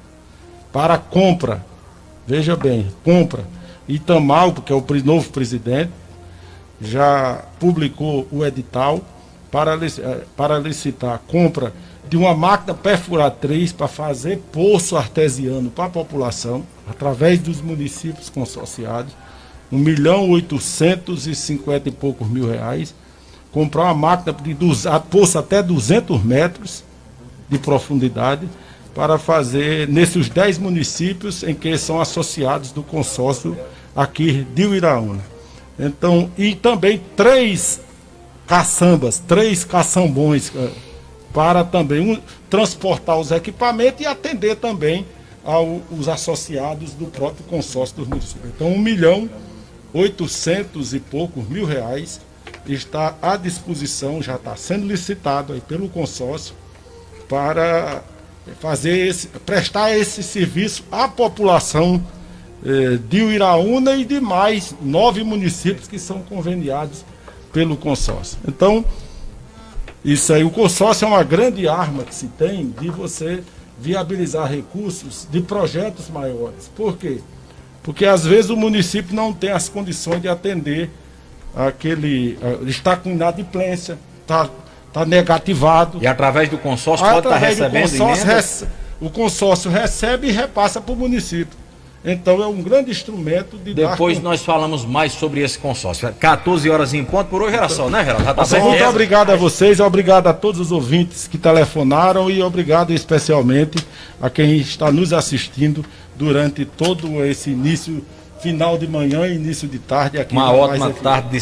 para compra, veja bem, compra. Itamar, que é o novo presidente, já publicou o edital para licitar a compra de uma máquina perfuratriz para fazer poço artesiano para a população, através dos municípios consorciados, 1.850.000 e poucos mil reais, comprar uma máquina de poço até 200 metros de profundidade, para fazer nesses 10 municípios em que são associados do consórcio aqui de Iraúna. Então, e também 3 caçambas, 3 caçambões, para também transportar os equipamentos e atender também aos associados do próprio consórcio dos municípios. Então, 1.800.000 e poucos mil reais está à disposição, já está sendo licitado aí pelo consórcio para prestar esse serviço à população de Iraúna e de mais 9 municípios que são conveniados pelo consórcio. Então, isso aí, o consórcio é uma grande arma que se tem de você viabilizar recursos de projetos maiores. Por quê? Porque às vezes o município não tem as condições de atender está com inadimplência, está negativado. E através do consórcio pode estar recebendo emendas? O consórcio recebe e repassa para o município. Então é um grande instrumento de Depois nós falamos mais sobre esse consórcio. 14 horas em ponto, por hoje era só, né, Geraldo? Já tá bem. Muito obrigado a vocês, obrigado a todos os ouvintes que telefonaram e obrigado especialmente a quem está nos assistindo durante todo esse final de manhã e início de tarde aqui. Uma ótima tarde de